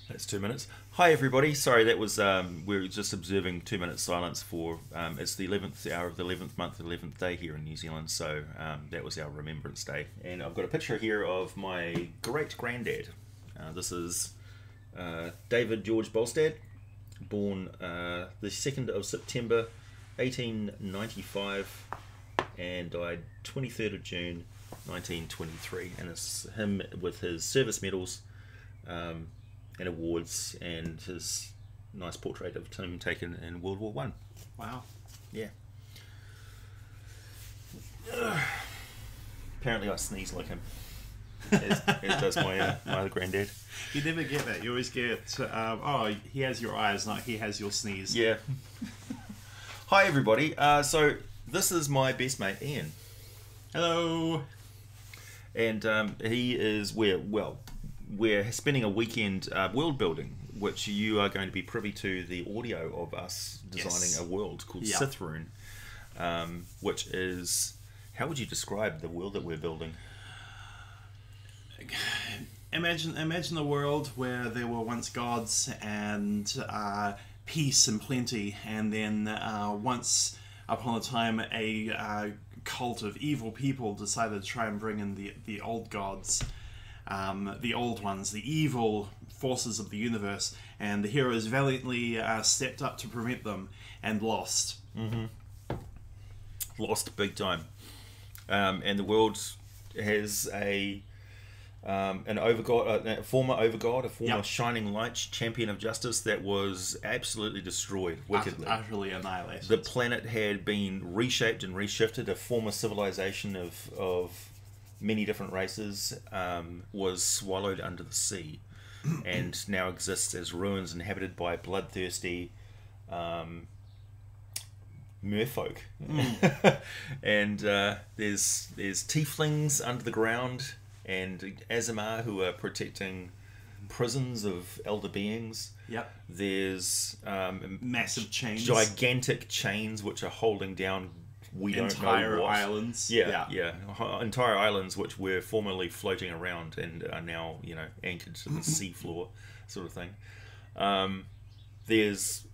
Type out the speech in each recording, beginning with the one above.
That's 2 minutes. Hi everybody. Sorry, that was we were just observing 2 minutes silence for it's the 11th hour of the 11th month, the 11th day here in New Zealand. So that was our Remembrance Day, and I've got a picture here of my great granddad. This is David George Bolstad, born the 2nd of September, 1895, and died 23rd of June, 1923. And it's him with his service medals. And awards, and his nice portrait of him taken in World War One. Wow. Yeah. Apparently I sneeze like him, as does my other granddad. You never get that. You always get, oh, he has your eyes, not he has your sneeze. Yeah. Hi everybody. So this is my best mate Ian. Hello. And he is we're spending a weekend world building, which you are going to be privy to the audio of us designing a world called Sithrune, which is, how would you describe the world that we're building? Imagine a world where there were once gods and peace and plenty, and then once upon a time a cult of evil people decided to try and bring in the old gods. The old ones, the evil forces of the universe, and the heroes valiantly stepped up to prevent them and lost. Mm-hmm. Lost big time. And the world has a former overgod, a former shining light, champion of justice that was absolutely destroyed wickedly. Utterly annihilated. The planet had been reshaped and reshifted. A former civilization of many different races was swallowed under the sea and now exists as ruins inhabited by bloodthirsty merfolk. And there's tieflings under the ground and Azamar who are protecting prisons of elder beings. Yep. There's massive chains, gigantic chains which are holding down entire islands. Entire islands which were formerly floating around and are now, anchored to the seafloor, sort of thing. There's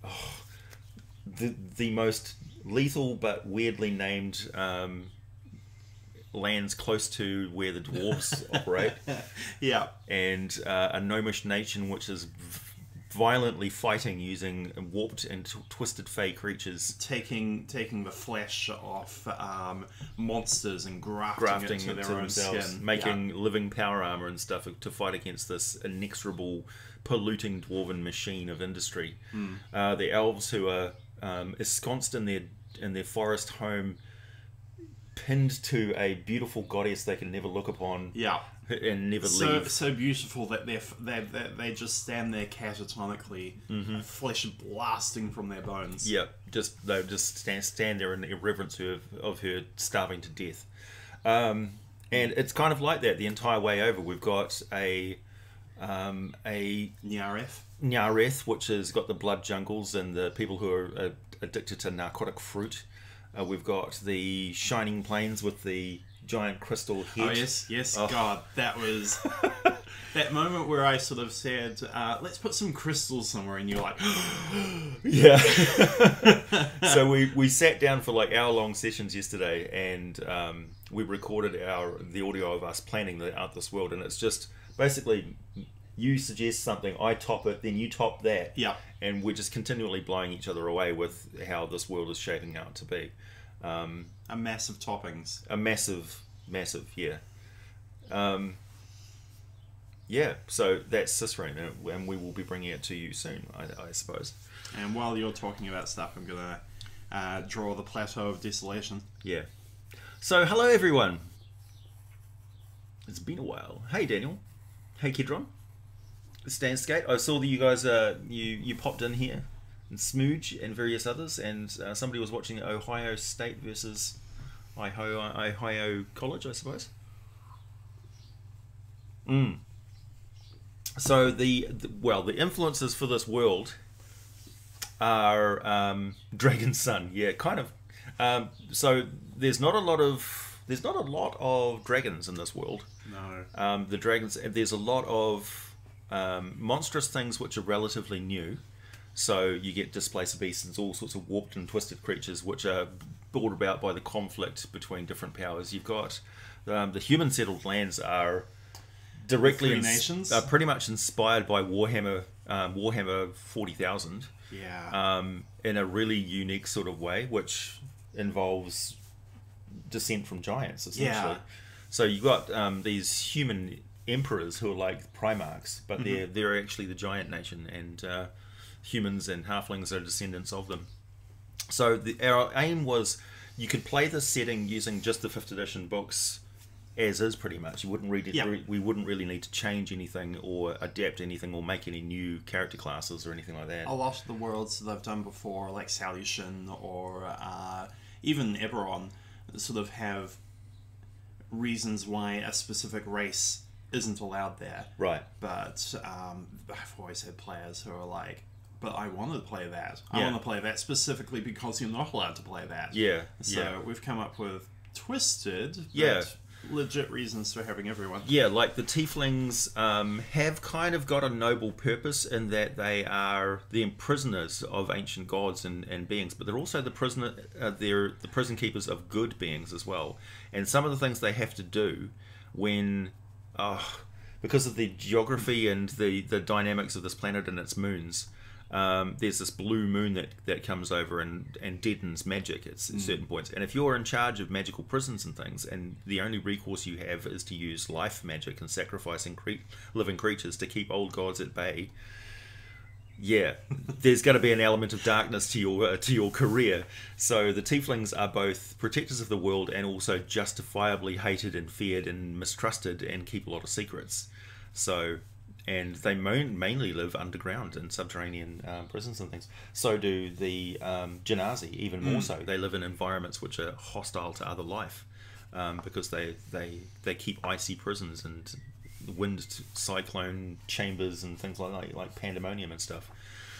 the most lethal but weirdly named lands close to where the dwarves operate. Yeah. And a gnomish nation which is violently fighting using warped and twisted fey creatures, taking the flesh off monsters and grafting it to their own skin, making living power armor and stuff to fight against this inexorable, polluting dwarven machine of industry. The elves who are ensconced in their forest home, pinned to a beautiful goddess they can never look upon. Yeah. And never leave. So beautiful that they just stand there catatonically, flesh blasting from their bones. Yeah, they just stand there in irreverence of her starving to death. And it's kind of like that the entire way over. We've got a Nyareth, which has got the blood jungles and the people who are addicted to narcotic fruit. We've got the shining plains with the giant crystal head. Oh yes. Oh. God, that was that moment where I sort of said, "Let's put some crystals somewhere," and you're like, "Yeah." So we sat down for like hour-long sessions yesterday, and we recorded the audio of us planning out this world, and it's just basically you suggest something, I top it, then you top that, and we're just continually blowing each other away with how this world is shaping out to be. A massive toppings. A massive, yeah. So that's Sithrune, and we will be bringing it to you soon, I suppose. And while you're talking about stuff, I'm going to draw the Plateau of Desolation. Yeah. So, hello everyone. It's been a while. Hey Daniel. Hey Kedron. Stan Skate. I saw that you guys, you popped in here. And Smooge and various others, and somebody was watching Ohio State versus Ohio College, I suppose. So the influences for this world are Dragon's Son, kind of. So there's not a lot of dragons in this world. No. The dragons. There's a lot of monstrous things which are relatively new. So you get displacer beasts and all sorts of warped and twisted creatures which are brought about by the conflict between different powers. You've got the human settled lands are directly nations are pretty much inspired by Warhammer 40,000. Yeah. In a really unique sort of way, which involves descent from giants, essentially. Yeah. So you've got these human emperors who are like primarchs, but they're actually the giant nation, and humans and halflings are descendants of them. So our aim was you could play this setting using just the 5th edition books as is, pretty much. You wouldn't we wouldn't really need to change anything or adapt anything or make any new character classes or anything like that. A lot of the worlds that I've done before, like Salution or even Eberron, sort of have reasons why a specific race isn't allowed there. Right. But I've always had players who are like, but I want to play that. I Yeah. want to play that specifically because you're not allowed to play that. Yeah. So we've come up with twisted, but Yeah. legit reasons for having everyone. Yeah, like the tieflings have kind of got a noble purpose in that they are the imprisoners of ancient gods and beings, but they're also they're the prison keepers of good beings as well. And some of the things they have to do when because of the geography and the dynamics of this planet and its moons, there's this blue moon that comes over and deadens magic at certain points. And if you're in charge of magical prisons and things, and the only recourse you have is to use life magic and sacrificing living creatures to keep old gods at bay, yeah, there's going to be an element of darkness to your career. So the tieflings are both protectors of the world and also justifiably hated and feared and mistrusted and keep a lot of secrets. So... and they mainly live underground in subterranean prisons and things. So do the Genasi, even more so. They live in environments which are hostile to other life because they keep icy prisons and wind cyclone chambers and things like pandemonium and stuff.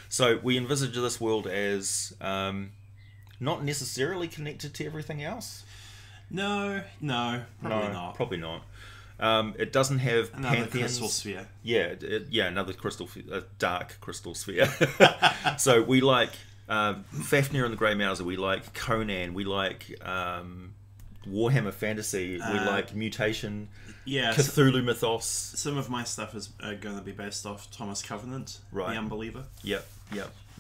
So we envisage this world as not necessarily connected to everything else. No, probably not. It doesn't have Another pantheons. crystal sphere. Yeah, another a dark crystal sphere. So we like Fafnir and the Grey Mouser. We like Conan. We like Warhammer Fantasy. We like Mutation. Yeah, Cthulhu Mythos. Some of my stuff is going to be based off Thomas Covenant, Right. the Unbeliever. Yep.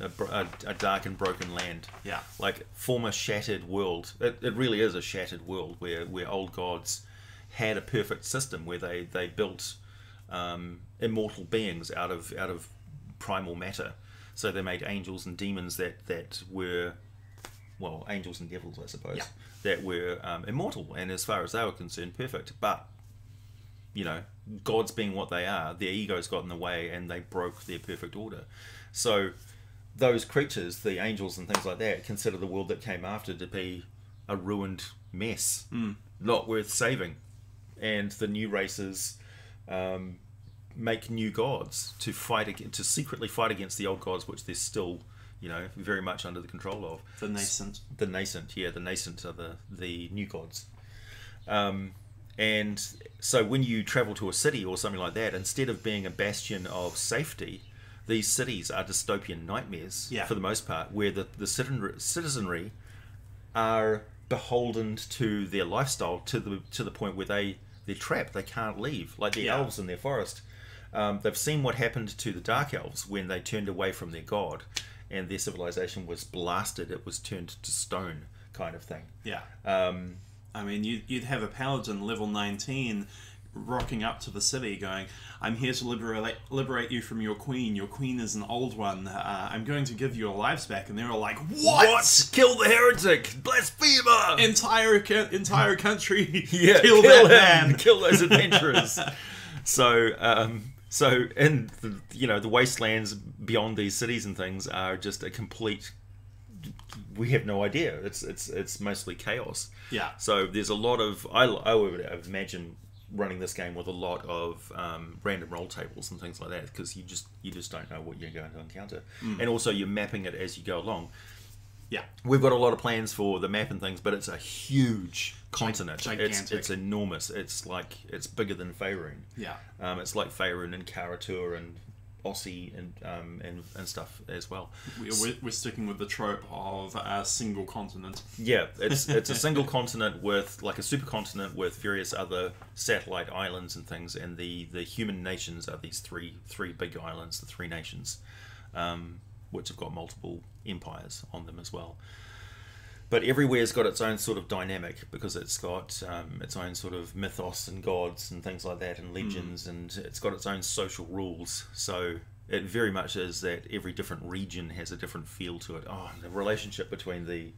A dark and broken land. Yeah. Like former shattered world. It really is a shattered world where old gods had a perfect system where they built immortal beings out of primal matter. So they made angels and demons that were, well, angels and devils, I suppose, that were immortal and, as far as they were concerned, perfect. But, gods being what they are, their egos got in the way and they broke their perfect order. So those creatures, the angels and things like that, consider the world that came after to be a ruined mess, not worth saving. And the new races make new gods to secretly fight against the old gods, which they're still, very much under the control of. The nascent. The nascent are the new gods. And so when you travel to a city or something like that, instead of being a bastion of safety, these cities are dystopian nightmares for the most part, where the citizenry are beholden to their lifestyle to the point where they're trapped. They can't leave, like the elves in their forest. They've seen what happened to the Dark Elves when they turned away from their god and their civilization was blasted. It was turned to stone, kind of thing. Yeah. I mean, you'd have a paladin level 19 rocking up to the city going, I'm here to liberate you from your queen. Your queen is an old one. I'm going to give your lives back. And they're all like, what? Kill the heretic! Blasphemer! Entire country. Kill that him! man. Kill those adventurers! So in the wastelands beyond these cities and things are just a complete... We have no idea. It's mostly chaos. Yeah. So there's a lot of... I would imagine running this game with a lot of random roll tables and things like that, because you just don't know what you're going to encounter. And also you're mapping it as you go along. Yeah. We've got a lot of plans for the map and things, but it's a huge continent. Gigantic. It's enormous. It's bigger than Faerun. Yeah. It's like Faerun and Karatur and Aussie and stuff as well. We're sticking with the trope of a single continent. Yeah, it's a single continent with like a supercontinent with various other satellite islands and things, and the human nations are these three big islands, the three nations, which have got multiple empires on them as well. But everywhere's got its own sort of dynamic because it's got its own sort of mythos and gods and things like that and legends, and it's got its own social rules. So it very much is that every different region has a different feel to it. Oh, the relationship between the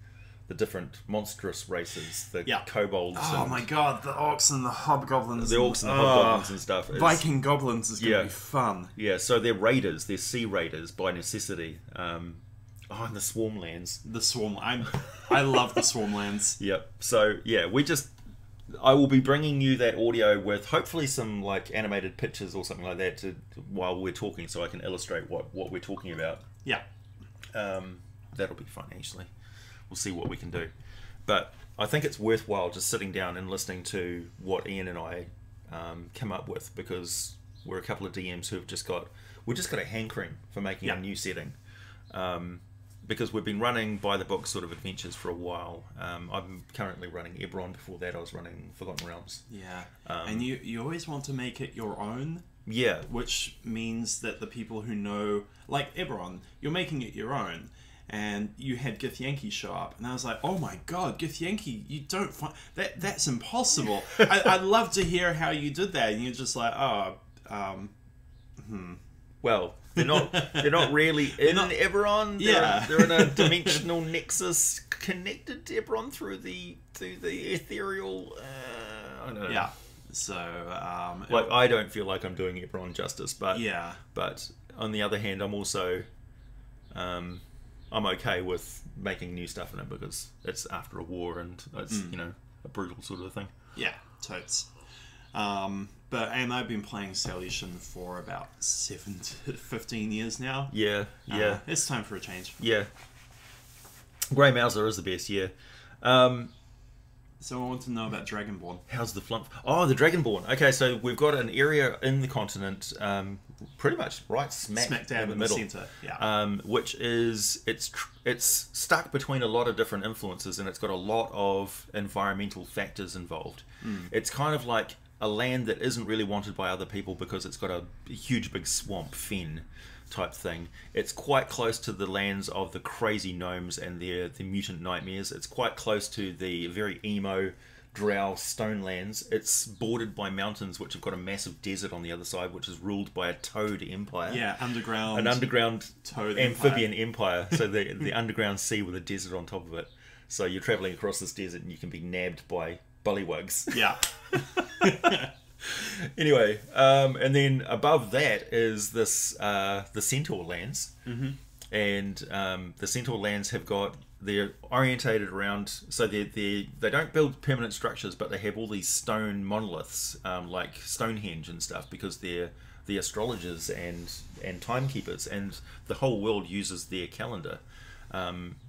different monstrous races, the kobolds. Oh my god, the orcs and the hobgoblins. The orcs and the hobgoblins and stuff. Viking goblins is going to be fun. Yeah, so they're raiders. They're sea raiders by necessity. And the Swarmlands. I love the Swarmlands. Yep. So yeah, I will be bringing you that audio with hopefully some like animated pictures or something like that while we're talking, so I can illustrate what we're talking about. Yeah. That'll be fun actually. We'll see what we can do. But I think it's worthwhile just sitting down and listening to what Ian and I come up with, because we're a couple of DMs who've just got a hankering for making a new setting. Because we've been running by the book sort of adventures for a while. I'm currently running Eberron. Before that I was running Forgotten Realms. Yeah. And you always want to make it your own. Yeah. Which means that the people who know, like Eberron, you're making it your own. And you had Githyanki show up, and I was like, "Oh my god, Githyanki! You don't find that's impossible." I'd love to hear how you did that, and you're just like, Well, they're not really in Eberron. They're in a dimensional nexus connected to Eberron through the ethereal. I don't know. Yeah. So, I don't feel like I'm doing Eberron justice, but yeah. But on the other hand, I'm also, I'm okay with making new stuff in it because it's after a war and it's a brutal sort of thing. Yeah, totes. And I've been playing Solution for about 7 to 15 years now. Yeah. It's time for a change. Yeah. Grey Mouser is the best, yeah. So I want to know about Dragonborn. How's the flump? Oh, the Dragonborn. Okay, so we've got an area in the continent, pretty much right smack dab in the middle, centre. Yeah. Which is it's stuck between a lot of different influences, and it's got a lot of environmental factors involved. It's kind of like a land that isn't really wanted by other people because it's got a huge big swamp fen type thing. It's quite close to the lands of the crazy gnomes and the mutant nightmares. It's quite close to the very emo drow stone lands. It's bordered by mountains which have got a massive desert on the other side, which is ruled by a toad empire. Yeah, an underground toad amphibian empire. So the underground sea with a desert on top of it. So you're traveling across this desert and you can be nabbed by bullywugs. Yeah. Anyway, and then above that is this the Centaur lands, and the Centaur lands they're orientated around, so they don't build permanent structures, but they have all these stone monoliths like Stonehenge and stuff, because they're the astrologers and timekeepers, and the whole world uses their calendar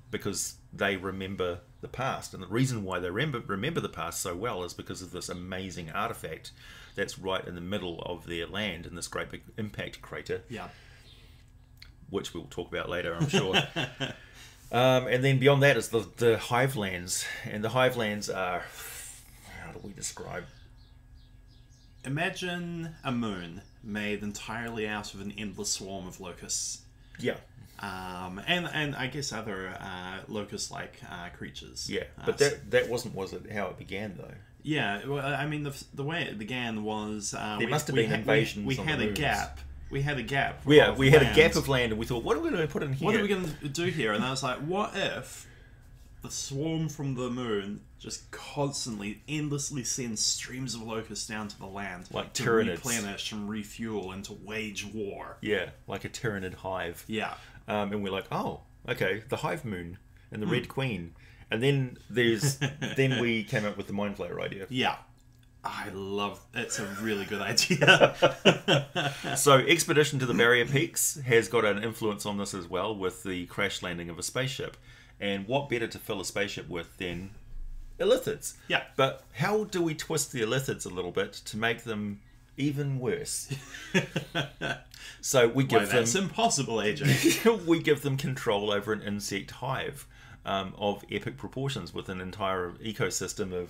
because they remember the past. And the reason why they remember the past so well is because of this amazing artifact that's right in the middle of their land in this great big impact crater. Yeah. Which we'll talk about later, I'm sure. And then beyond that is the Hivelands. And the Hivelands are... How do we describe? Imagine a moon made entirely out of an endless swarm of locusts. Yeah. And I guess other locust-like creatures. Yeah, but that wasn't how it began, though. Yeah, well, I mean, the way it began was... there must have been invasions. We had a gap. We had a gap. Yeah, we had a gap of land, and we thought, what are we going to put in here? What are we going to do here? And I was like, what if the swarm from the moon just constantly, endlessly sends streams of locusts down to the land, like to Tyranids, replenish and refuel and to wage war? Yeah, like a Tyranid hive. Yeah. And we're like, oh, okay, the Hive Moon and the Red Queen. And then then we came up with the Mind Flayer idea. Yeah. I love it's a really good idea. So Expedition to the Barrier Peaks has got an influence on this as well, with the crash landing of a spaceship. And what better to fill a spaceship with than illithids? Yeah. But how do we twist the illithids a little bit to make them even worse? So we give that's impossible, AJ. we give them control over an insect hive of epic proportions with an entire ecosystem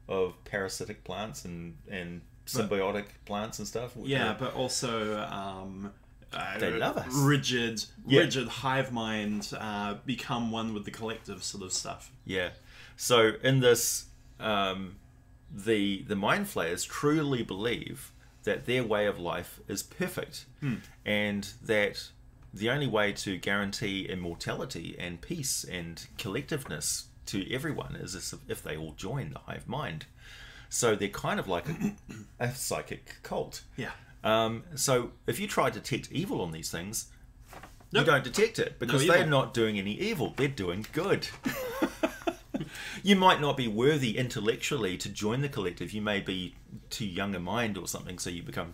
of parasitic plants and symbiotic plants and stuff. Yeah, but also they love us. Rigid hive mind, become one with the collective sort of stuff. Yeah. So in this, the mind flayers truly believe that their way of life is perfect, and that the only way to guarantee immortality and peace and collectiveness to everyone is if they all join the hive mind. So they're kind of like a psychic cult. Yeah. So if you try to detect evil on these things, Nope. you don't detect it because No they're evil. not doing any evil. They're doing good. You might not be worthy intellectually to join the collective. You may be too young a mind or something, so you become...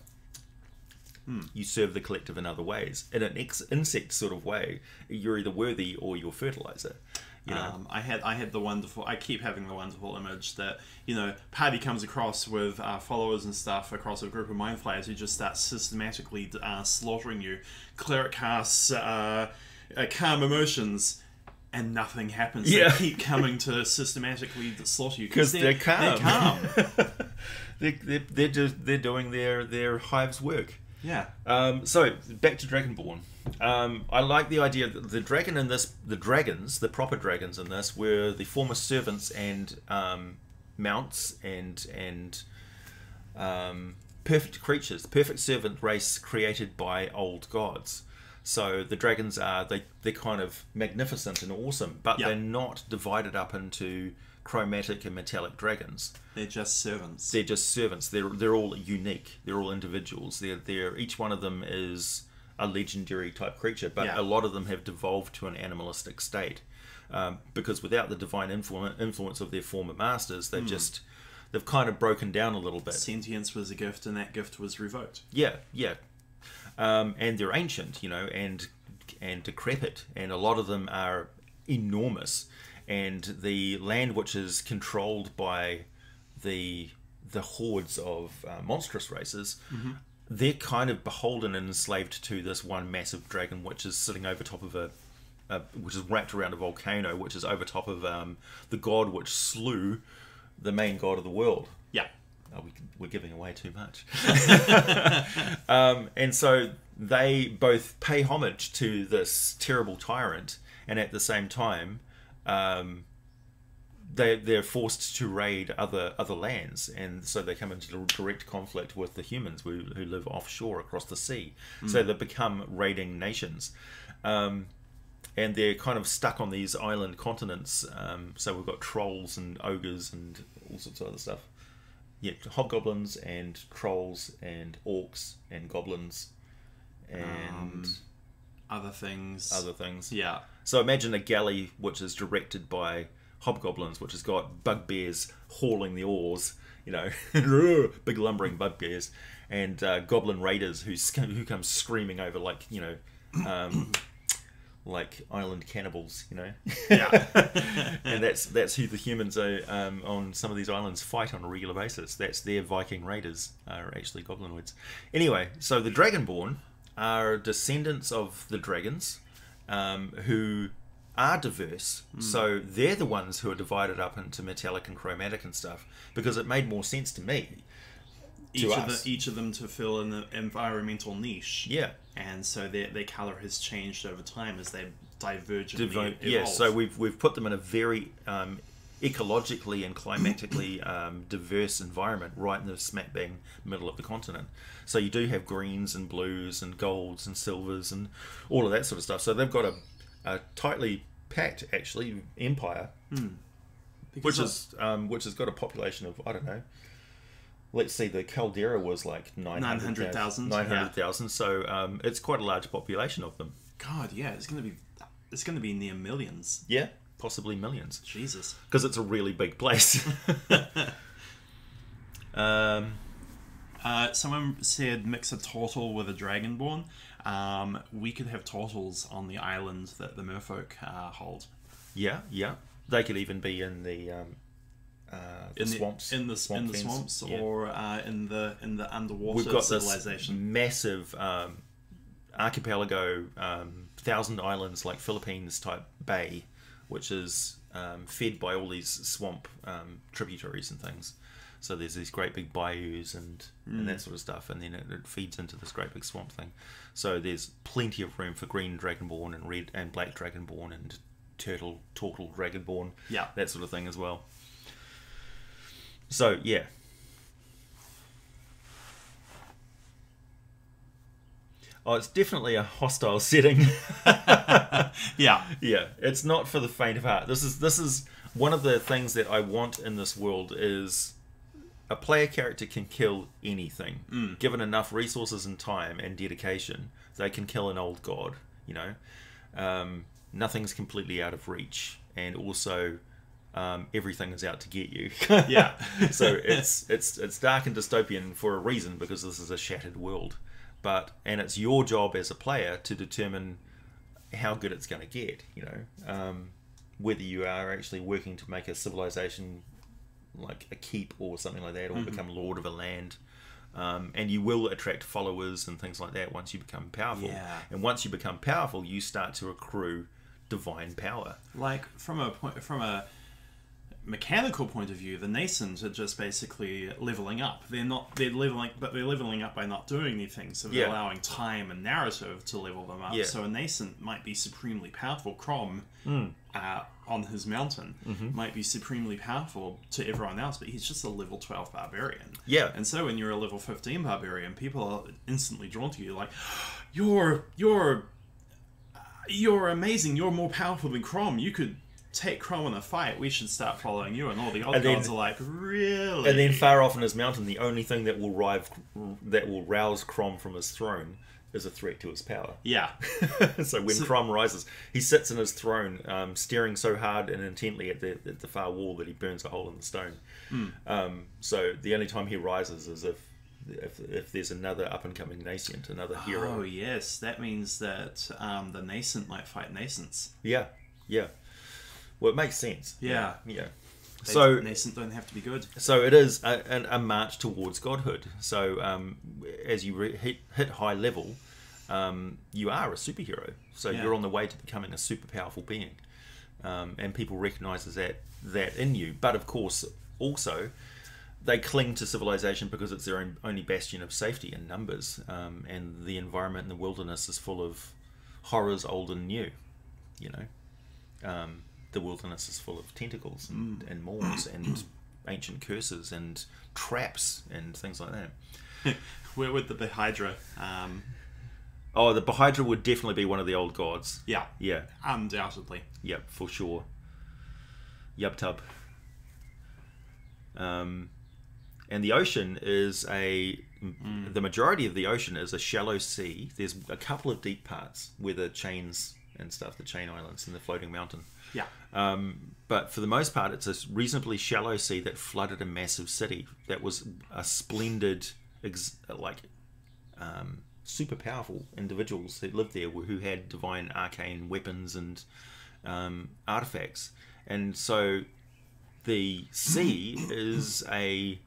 You serve the collective in other ways. In an insect sort of way, you're either worthy or you're fertilizer. You know? I had the wonderful. I keep having the wonderful image that Paddy comes across with followers and stuff across a group of mind flayers who just start systematically slaughtering you. Cleric casts calm emotions, and nothing happens. Yeah. They keep coming to systematically slaughter you Because they're calm. They're calm. they're doing their hive's work. Yeah. So back to Dragonborn. I like the idea that the proper dragons in this, were the former servants and mounts and perfect creatures, the perfect servant race created by old gods. So the dragons they're kind of magnificent and awesome, but they're not divided up into chromatic and metallic dragons. They're just servants. They're just servants. They're all unique. They're all individuals. They're each one of them is a legendary type creature, but a lot of them have devolved to an animalistic state because without the divine influence of their former masters, they've kind of broken down a little bit. Sentience was a gift, and that gift was revoked. Yeah. And they're ancient, and decrepit, and a lot of them are enormous. And the land which is controlled by the hordes of monstrous races, they're kind of beholden and enslaved to this one massive dragon, which is sitting over top of which is wrapped around a volcano, which is over top of the god which slew the main god of the world. Yeah. Oh, we're giving away too much. And so they both pay homage to this terrible tyrant, and at the same time, they're forced to raid other lands, and so they come into direct conflict with the humans who live offshore across the sea. So they become raiding nations, and they're kind of stuck on these island continents. So we've got trolls and ogres and all sorts of other stuff. Yeah, hobgoblins and trolls and orcs and goblins and Other things. Yeah. So imagine a galley which is directed by hobgoblins, which has got bugbears hauling the oars, big lumbering bugbears, and goblin raiders who come screaming over like island cannibals, Yeah. And that's who the humans are on some of these islands fight on a regular basis. That's their Viking raiders are actually goblinoids. Anyway, so the Dragonborn are descendants of the dragons, who are diverse. So they're the ones who are divided up into metallic and chromatic and stuff, because it made more sense to me. Each of them to fill in the environmental niche. Yeah. And so their colour has changed over time as they divergently evolve. Yeah, so we've put them in a very ecologically and climatically diverse environment right in the smack bang middle of the continent. So you do have greens and blues and golds and silvers and all of that sort of stuff. So they've got a tightly packed, actually, empire, which has got a population of, I don't know, let's see, the Caldera was like 900,000. 900,000, so it's quite a large population of them. God, yeah, it's going to be near millions. Yeah, possibly millions. Jesus. Because it's a really big place. Someone said mix a turtle with a dragonborn. We could have turtles on the island that the merfolk hold. Yeah, yeah. They could even be in the swamps, in the fence. swamps, Yeah. or in the underwater We've got civilization. this massive archipelago, 1,000 islands, like Philippines type bay, which is fed by all these swamp tributaries and things. So there's these great big bayous and that sort of stuff, and then it feeds into this great big swamp thing. So there's plenty of room for green dragonborn and red and black dragonborn and turtle dragonborn, Yeah. that sort of thing as well. So yeah. Oh, it's definitely a hostile setting. Yeah. Yeah, it's not for the faint of heart. This is one of the things that I want in this world is a player character can kill anything. Given enough resources and time and dedication, they can kill an old god, you know. Nothing's completely out of reach, and also everything is out to get you. Yeah. So it's dark and dystopian for a reason, because this is a shattered world. And it's your job as a player to determine how good it's going to get, you know, whether you are actually working to make a civilization like a keep or something like that, or become lord of a land. And you will attract followers and things like that once you become powerful. Yeah. And once you become powerful, you start to accrue divine power. Like from a mechanical point of view, the nascent are just basically leveling up. They're leveling up by not doing anything, so they're allowing time and narrative to level them up. Yeah. So a nascent might be supremely powerful. Crom on his mountain might be supremely powerful to everyone else, but he's just a level 12 barbarian. Yeah. And so when you're a level 15 barbarian, people are instantly drawn to you, like, you're amazing, you're more powerful than Crom, you could take Crom in a fight, we should start following you. And all the odd gods are like, really? And then far off in his mountain, the only thing that will rouse Crom from his throne is a threat to his power. Yeah. So when Crom rises, he sits in his throne, staring so hard and intently at the far wall that he burns a hole in the stone. So the only time he rises is if there's another up-and-coming nascent, another hero. Oh, yes. That means that the nascent might fight nascents. Yeah, yeah. Well, it makes sense. Yeah. Yeah. So nascent don't have to be good. So it is a march towards godhood. So as you hit high level, you are a superhero. So you're on the way to becoming a super powerful being, and people recognise that in you. But of course, also they cling to civilization because it's their only bastion of safety and numbers. And the environment in the wilderness is full of horrors, old and new. You know. The wilderness is full of tentacles and maws and ancient curses and traps and things like that. Where would the Hydra? Oh, the Bahydra would definitely be one of the old gods. Yeah. Yeah. Undoubtedly. Yep, for sure. Yub tub. And the ocean is the majority of the ocean is a shallow sea. There's a couple of deep parts where the chains and stuff, the chain islands and the floating mountain. Yeah. But for the most part, it's a reasonably shallow sea that flooded a massive city that was a splendid, super powerful individuals who lived there who had divine arcane weapons and artifacts. And so the sea is a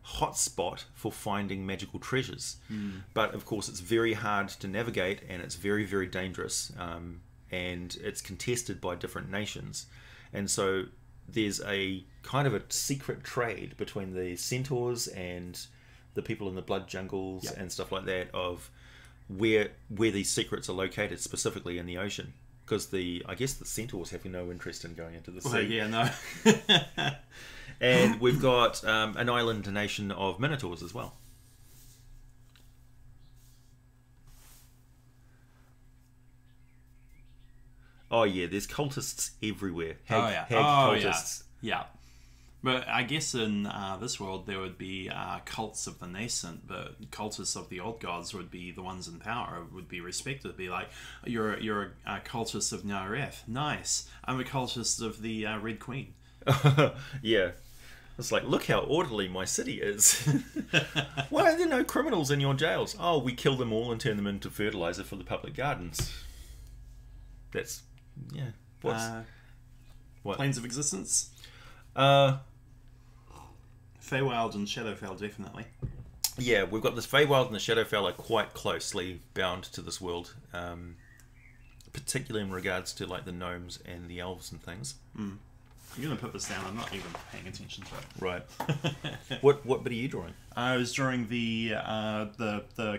hotspot for finding magical treasures. But of course, it's very hard to navigate and it's very, very dangerous. And it's contested by different nations. And so there's a kind of a secret trade between the centaurs and the people in the blood jungles and stuff like that of where these secrets are located, specifically in the ocean. Because I guess the centaurs have no interest in going into the sea. Well, yeah, no. And we've got an island nation of minotaurs as well. Oh yeah, there's cultists everywhere. Hag cultists. Yeah. But I guess in this world there would be cults of the nascent, but cultists of the old gods would be the ones in power, would be respected. Be like, you're a cultist of Nareth. Nice. I'm a cultist of the Red Queen. Yeah. It's like, look how orderly my city is. Why are there no criminals in your jails? Oh, we kill them all and turn them into fertilizer for the public gardens. That's... yeah. What? Planes of existence. Uh, Feywild and Shadowfell, definitely. yeah, we've got this Feywild and the Shadowfell are quite closely bound to this world, particularly in regards to like the gnomes and the elves and things. I'm going to put this down. I'm not even paying attention to it. Right. What bit are you drawing? I was drawing the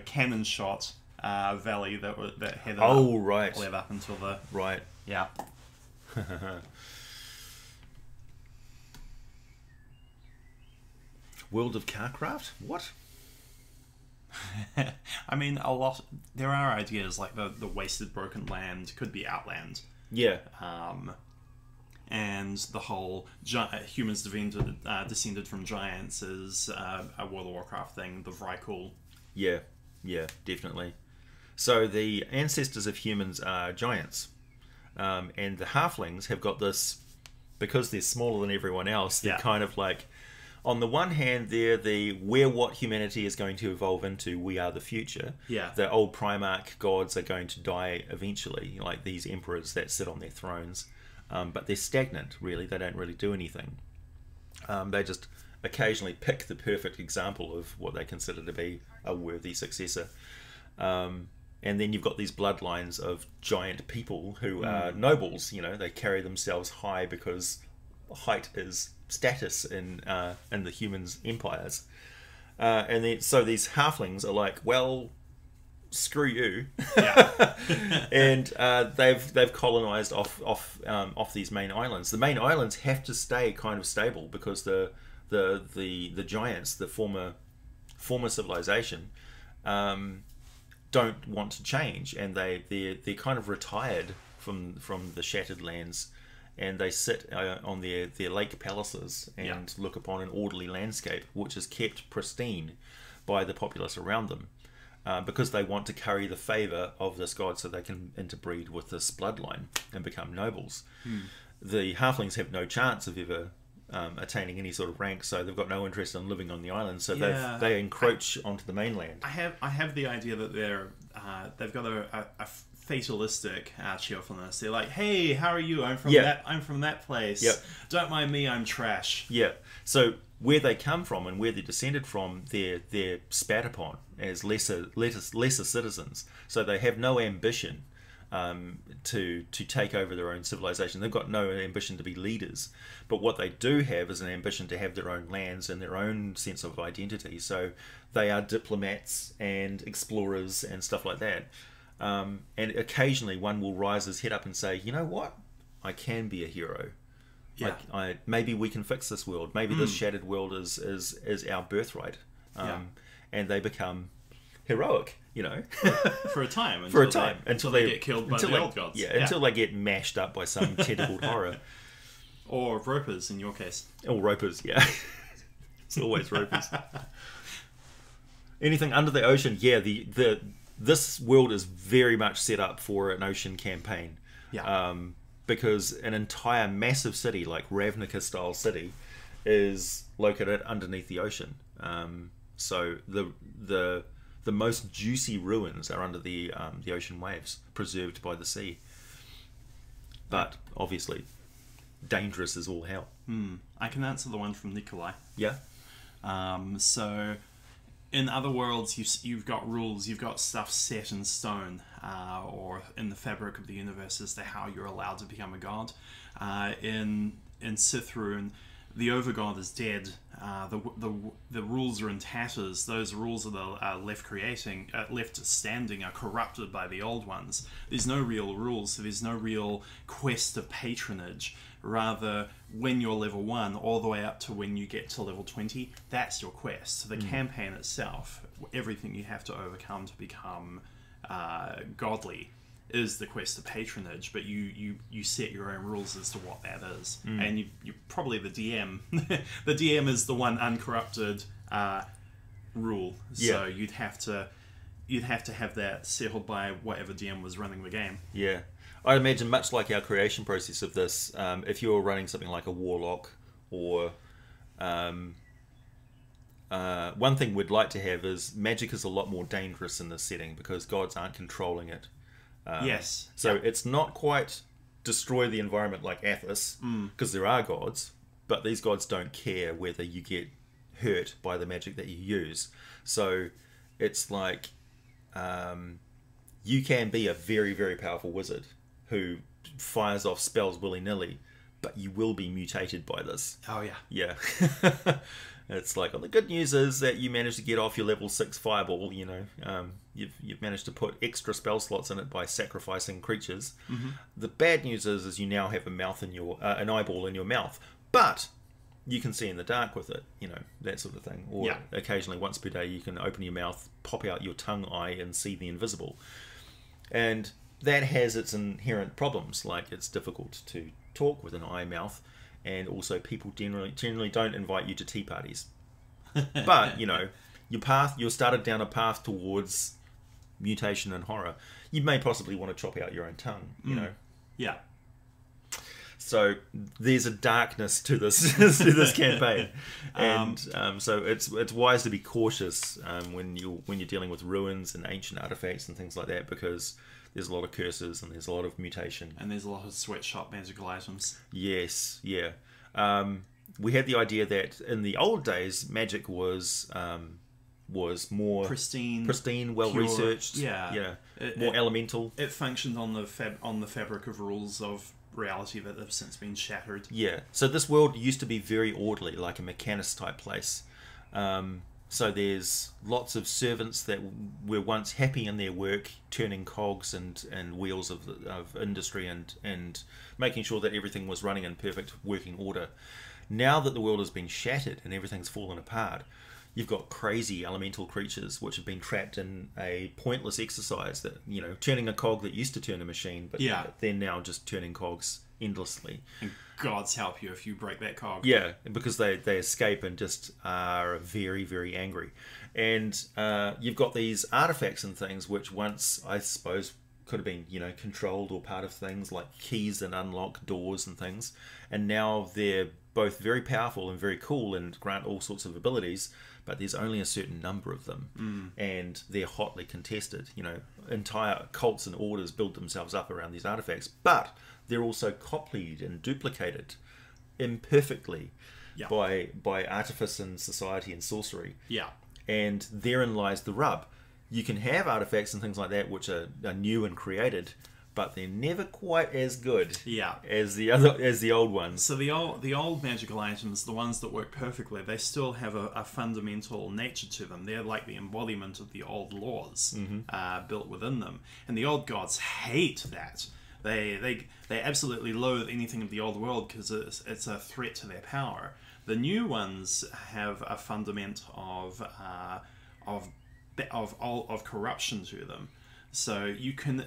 cannon shot valley that headed right. led up until the... Right. Yeah. World of Carcraft? What? I mean, a lot... There are ideas like the wasted broken land could be Outland. Yeah. And the whole humans descended from giants is a World of Warcraft thing, the Vrykul. Yeah, definitely. So the ancestors of humans are giants. And the halflings have got this, because they're smaller than everyone else, they're kind of like, on the one hand, we're what humanity is going to evolve into, we are the future. Yeah. The old Primarch gods are going to die eventually, like these emperors that sit on their thrones. But they're stagnant, really. They don't really do anything. They just occasionally pick the perfect example of what they consider to be a worthy successor. And then you've got these bloodlines of giant people who are nobles. You know, they carry themselves high because height is status in the humans' empires. And then so these halflings are like, well, screw you. Yeah. And they've colonized off these main islands. The main islands have to stay kind of stable because the giants, the former civilization, don't want to change, and they're kind of retired from the shattered lands, and they sit on their lake palaces and look upon an orderly landscape which is kept pristine by the populace around them. Because they want to carry the favour of this god so they can interbreed with this bloodline and become nobles. The halflings have no chance of ever attaining any sort of rank, so they've got no interest in living on the island, so they encroach onto the mainland. I have the idea that they've got a fatalistic cheerfulness. They're like, hey, how are you? I'm from that place. Yep. Don't mind me, I'm trash. Yeah. So where they come from and where they're descended from, they're spat upon as lesser citizens. So they have no ambition to take over their own civilization. They've got no ambition to be leaders. But what they do have is an ambition to have their own lands and their own sense of identity. So they are diplomats and explorers and stuff like that. And occasionally one will rise his head up and say, you know what? I can be a hero. Yeah. Maybe we can fix this world. Maybe this shattered world is our birthright. And they become heroic, you know, for a time. Until they get killed by the old gods. Yeah, until they get mashed up by some tentacled horror. Or ropers, in your case. Or ropers, yeah. It's always ropers. Anything under the ocean, yeah. This world is very much set up for an ocean campaign. Yeah. Because an entire massive city, like Ravnica-style city, is located underneath the ocean. So the most juicy ruins are under the ocean waves, preserved by the sea. But obviously, dangerous as all hell. I can answer the one from Nikolai. Yeah. So, in other worlds, you've got rules, you've got stuff set in stone, or in the fabric of the universe as to how you're allowed to become a god. In Sithrune, the Overgod is dead. The rules are in tatters. Those rules are left standing, are corrupted by the old ones. There's no real rules, so there's no real quest of patronage. Rather, when you're level 1, all the way up to when you get to level 20, that's your quest. So the campaign itself, everything you have to overcome to become godly, is the quest of patronage, but you set your own rules as to what that is. And you probably the DM. The DM is the one uncorrupted rule. So you'd have to have that settled by whatever DM was running the game. Yeah. I'd imagine much like our creation process of this, if you're running something like a warlock or one thing we'd like to have is magic is a lot more dangerous in this setting because gods aren't controlling it. Yes. So it's not quite destroy the environment like Athos, because there are gods, but these gods don't care whether you get hurt by the magic that you use. So it's like you can be a very, very powerful wizard who fires off spells willy-nilly, but you will be mutated by this. Oh, yeah. Yeah. It's like, well, the good news is that you managed to get off your level 6 fireball, you know. You've managed to put extra spell slots in it by sacrificing creatures. The bad news is you now have a mouth in your an eyeball in your mouth, but you can see in the dark with it, you know, that sort of thing. Or occasionally, once per day, you can open your mouth, pop out your tongue eye, and see the invisible. And that has its inherent problems, like it's difficult to talk with an eye mouth, and also people generally don't invite you to tea parties. But, you know, you're started down a path towards mutation and horror. You may possibly want to chop out your own tongue, you know. Yeah. So there's a darkness to this to this campaign, and so it's wise to be cautious when you're dealing with ruins and ancient artifacts and things like that, because there's a lot of curses and there's a lot of mutation and there's a lot of sweatshop magical items. Yes, yeah. We had the idea that in the old days, magic was more pristine, well researched. Yeah, more elemental. It functioned on the fabric of rules of reality that have since been shattered. Yeah. So this world used to be very orderly, like a mechanist type place. So there's lots of servants that were once happy in their work, turning cogs and wheels of industry and making sure that everything was running in perfect working order. Now that the world has been shattered and everything's fallen apart, you've got crazy elemental creatures which have been trapped in a pointless exercise that, you know, turning a cog that used to turn a machine, but they're now just turning cogs endlessly. And gods help you if you break that cog. Yeah, because they escape and just are very, very angry. And you've got these artifacts and things which once, I suppose, could have been, you know, controlled or part of things like keys and unlock doors and things. And now they're both very powerful and very cool and grant all sorts of abilities, but there's only a certain number of them, and they're hotly contested. You know, entire cults and orders build themselves up around these artifacts, but they're also copied and duplicated imperfectly by artifice and society and sorcery. Yeah, and therein lies the rub. You can have artifacts and things like that which are new and created, but they're never quite as good as the old ones. So the old magical items, the ones that work perfectly, they still have a fundamental nature to them. They're like the embodiment of the old laws built within them. And the old gods hate that. They absolutely loathe anything of the old world because it's a threat to their power. The new ones have a fundament of corruption to them. So you can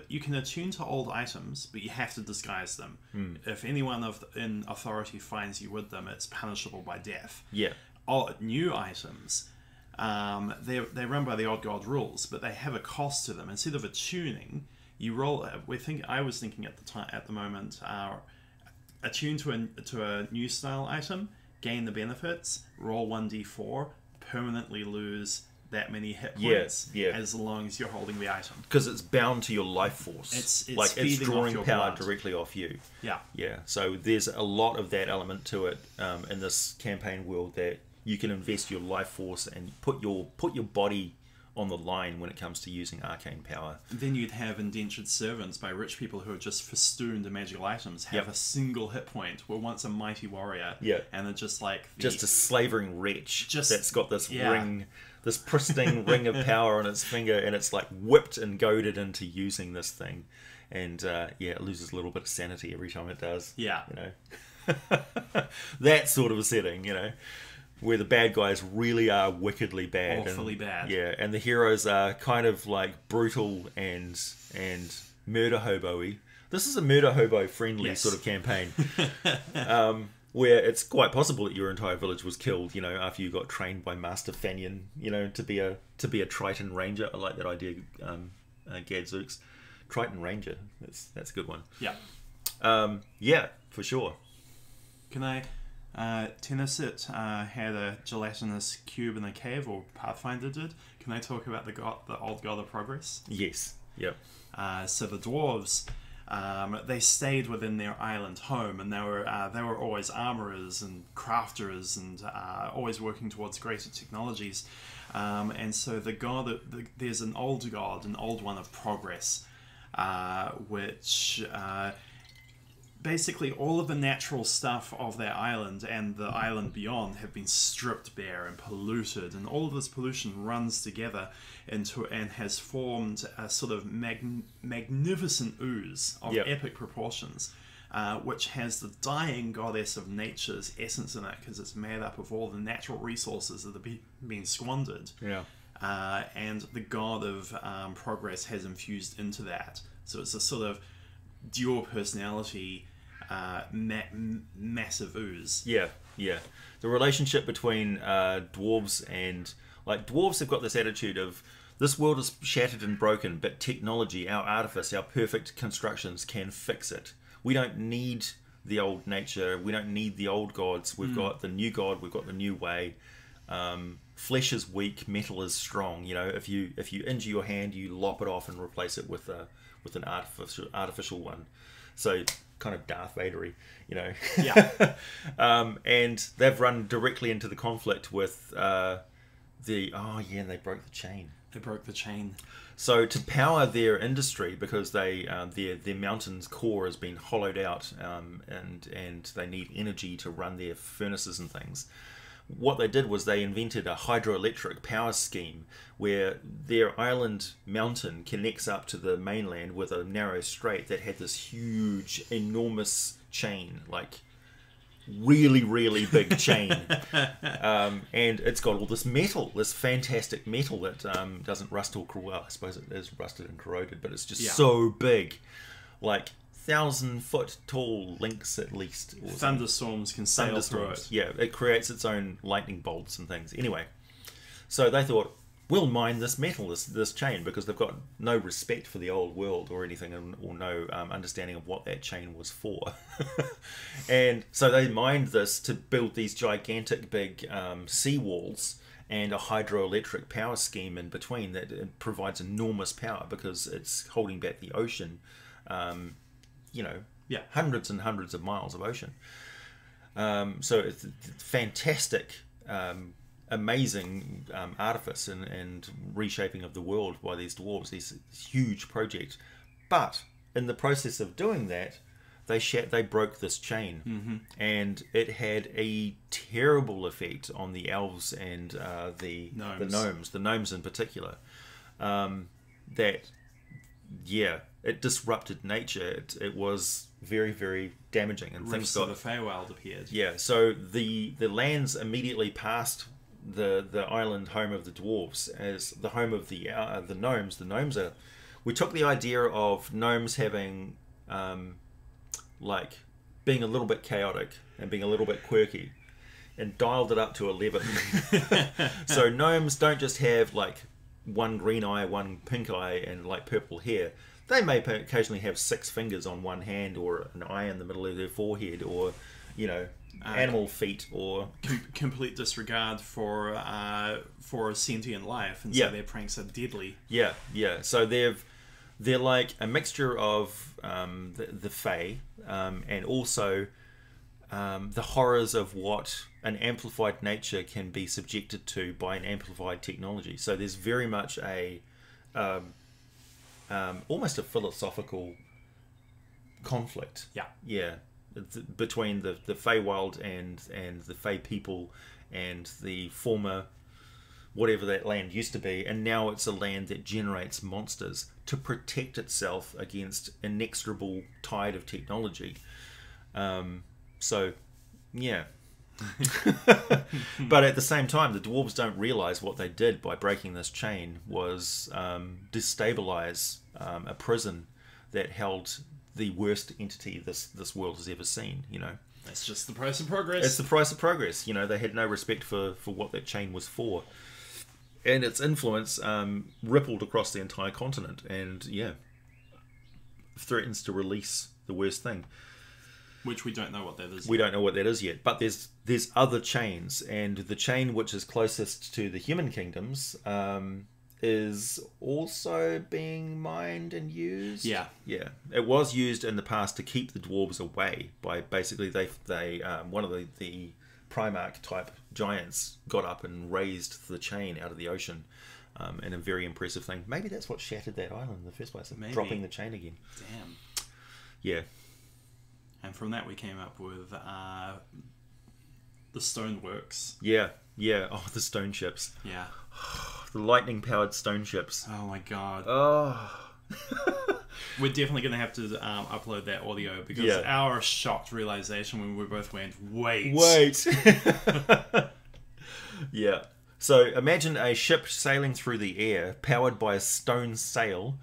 you can attune to old items, but you have to disguise them. If anyone in authority finds you with them, it's punishable by death. Yeah. All new items, they run by the old god rules, but they have a cost to them. Instead of attuning, you roll. I was thinking at the moment, attune to a new style item, gain the benefits, roll 1d4, permanently lose that many hit points as long as you're holding the item, because it's bound to your life force. It's drawing power directly off you. So there's a lot of that element to it in this campaign world, that you can invest your life force and put your body on the line when it comes to using arcane power. And then you'd have indentured servants by rich people who are just festooned to magical items, have a single hit point, were once a mighty warrior, and they're just like just a slavering wretch that's got this ring, this pristine ring of power on its finger, and it's like whipped and goaded into using this thing, and it loses a little bit of sanity every time it does. You know, that sort of a setting, you know, where the bad guys really are wickedly bad, awfully bad. Yeah, and the heroes are kind of like brutal and murder hobo-y. This is a murder hobo friendly sort of campaign. Where it's quite possible that your entire village was killed, you know, after you got trained by Master Fanion, you know, to be a Triton Ranger. I like that idea, Gadzooks. Triton Ranger. That's a good one. Yeah, for sure. Can I? Tennisit had a gelatinous cube in a cave, or Pathfinder did. Can I talk about the old god of progress? Yes. Yep. So the dwarves, they stayed within their island home, and they were always armorers and crafters, and always working towards greater technologies. And so there's an old god, an old one of progress, which basically all of the natural stuff of their island and the island beyond have been stripped bare and polluted, and all of this pollution runs together into and has formed a sort of magnificent ooze of epic proportions, which has the dying goddess of nature's essence in it, because it's made up of all the natural resources that have been squandered. And the god of progress has infused into that. So it's a sort of dual personality, massive ooze. The relationship between dwarves and, like, dwarves have got this attitude of, this world is shattered and broken, but technology, our artifice, our perfect constructions can fix it. We don't need the old nature, we don't need the old gods. We've got the new god, we've got the new way. Flesh is weak, metal is strong. You know, if you injure your hand, you lop it off and replace it with an artificial one. So kind of Darth Vader-y, you know. And they've run directly into the conflict with and they broke the chain. They broke the chain. So to power their industry, because their mountain's core has been hollowed out, and they need energy to run their furnaces and things, what they did was they invented a hydroelectric power scheme where their island mountain connects up to the mainland with a narrow strait that had this huge, enormous chain, like really, really big chain. And it's got all this metal, this fantastic metal that doesn't rust or corrode. Well, I suppose it is rusted and corroded, but it's just so big, like 1,000-foot tall links at least. Thunderstorms can sail through it. Yeah, it creates its own lightning bolts and things. Anyway, so they thought, we'll mine this metal, this chain, because they've got no respect for the old world or anything, or no understanding of what that chain was for. And so they mined this to build these gigantic big seawalls and a hydroelectric power scheme in between that provides enormous power because it's holding back the ocean. Hundreds and hundreds of miles of ocean. So it's fantastic, amazing artifice and reshaping of the world by these dwarves, this huge project. But in the process of doing that, they broke this chain, and it had a terrible effect on the elves and the gnomes in particular. It disrupted nature. It was very, very damaging, and things got. The Feywild appeared. Yeah, so the lands immediately past the island home of the dwarves as the home of the gnomes. The gnomes are. We took the idea of gnomes having, being a little bit chaotic and being a little bit quirky, and dialed it up to 11. So gnomes don't just have like one green eye, one pink eye, and like purple hair. They may occasionally have 6 fingers on one hand, or an eye in the middle of their forehead, or, animal feet, or complete disregard for sentient life, and so their pranks are deadly. Yeah. So they're like a mixture of the Fae, and also the horrors of what an amplified nature can be subjected to by an amplified technology. So there's very much almost a philosophical conflict. Between the Feywild and the Fey people and the former whatever that land used to be, and now it's a land that generates monsters to protect itself against inexorable tide of technology. But at the same time, the dwarves don't realize what they did by breaking this chain was destabilize a prison that held the worst entity this world has ever seen. That's just the price of progress. It's the price of progress. They had no respect for what that chain was for, and its influence rippled across the entire continent, and threatens to release the worst thing. Which we don't know what that is. We don't know what that is yet, but there's other chains, and the chain which is closest to the human kingdoms is also being mined and used. Yeah. It was used in the past to keep the dwarves away by basically they one of the Primarch type giants got up and raised the chain out of the ocean, and a very impressive thing. Maybe that's what shattered that island in the first place, dropping the chain again. Damn. Yeah. And from that we came up with the stoneworks. Yeah. Oh, the stone ships. Yeah. The lightning powered stone ships. Oh my god. Oh. We're definitely going to have to upload that audio because our shocked realization when we both went, wait. Yeah. So imagine a ship sailing through the air powered by a stone sail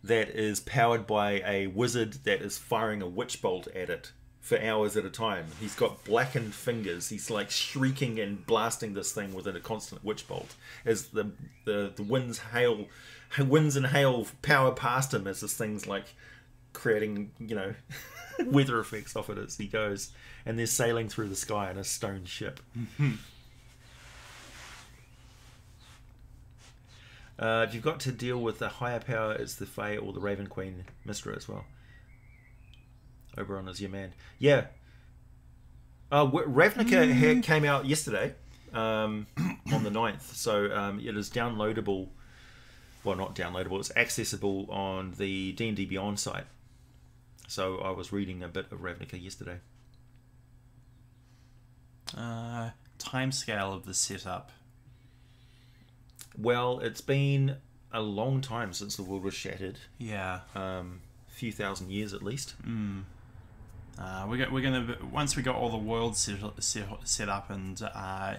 that is powered by a wizard that is firing a witch bolt at it for hours at a time. He's got blackened fingers. He's like shrieking and blasting this thing with a constant witch bolt as the winds and hail power past him as this thing's like creating, weather effects off it as he goes. And they're sailing through the sky in a stone ship. If you've got to deal with a higher power, it's the Fae or the Raven Queen Mystra as well. Oberon is your man. Yeah. Ravnica came out yesterday, on the 9th. So it is downloadable. Well, not downloadable. It's accessible on the D&D Beyond site. So I was reading a bit of Ravnica yesterday. Timescale of the setup. Well, it's been a long time since the world was shattered. Yeah. A few thousand years at least. We're gonna once we got all the world set up and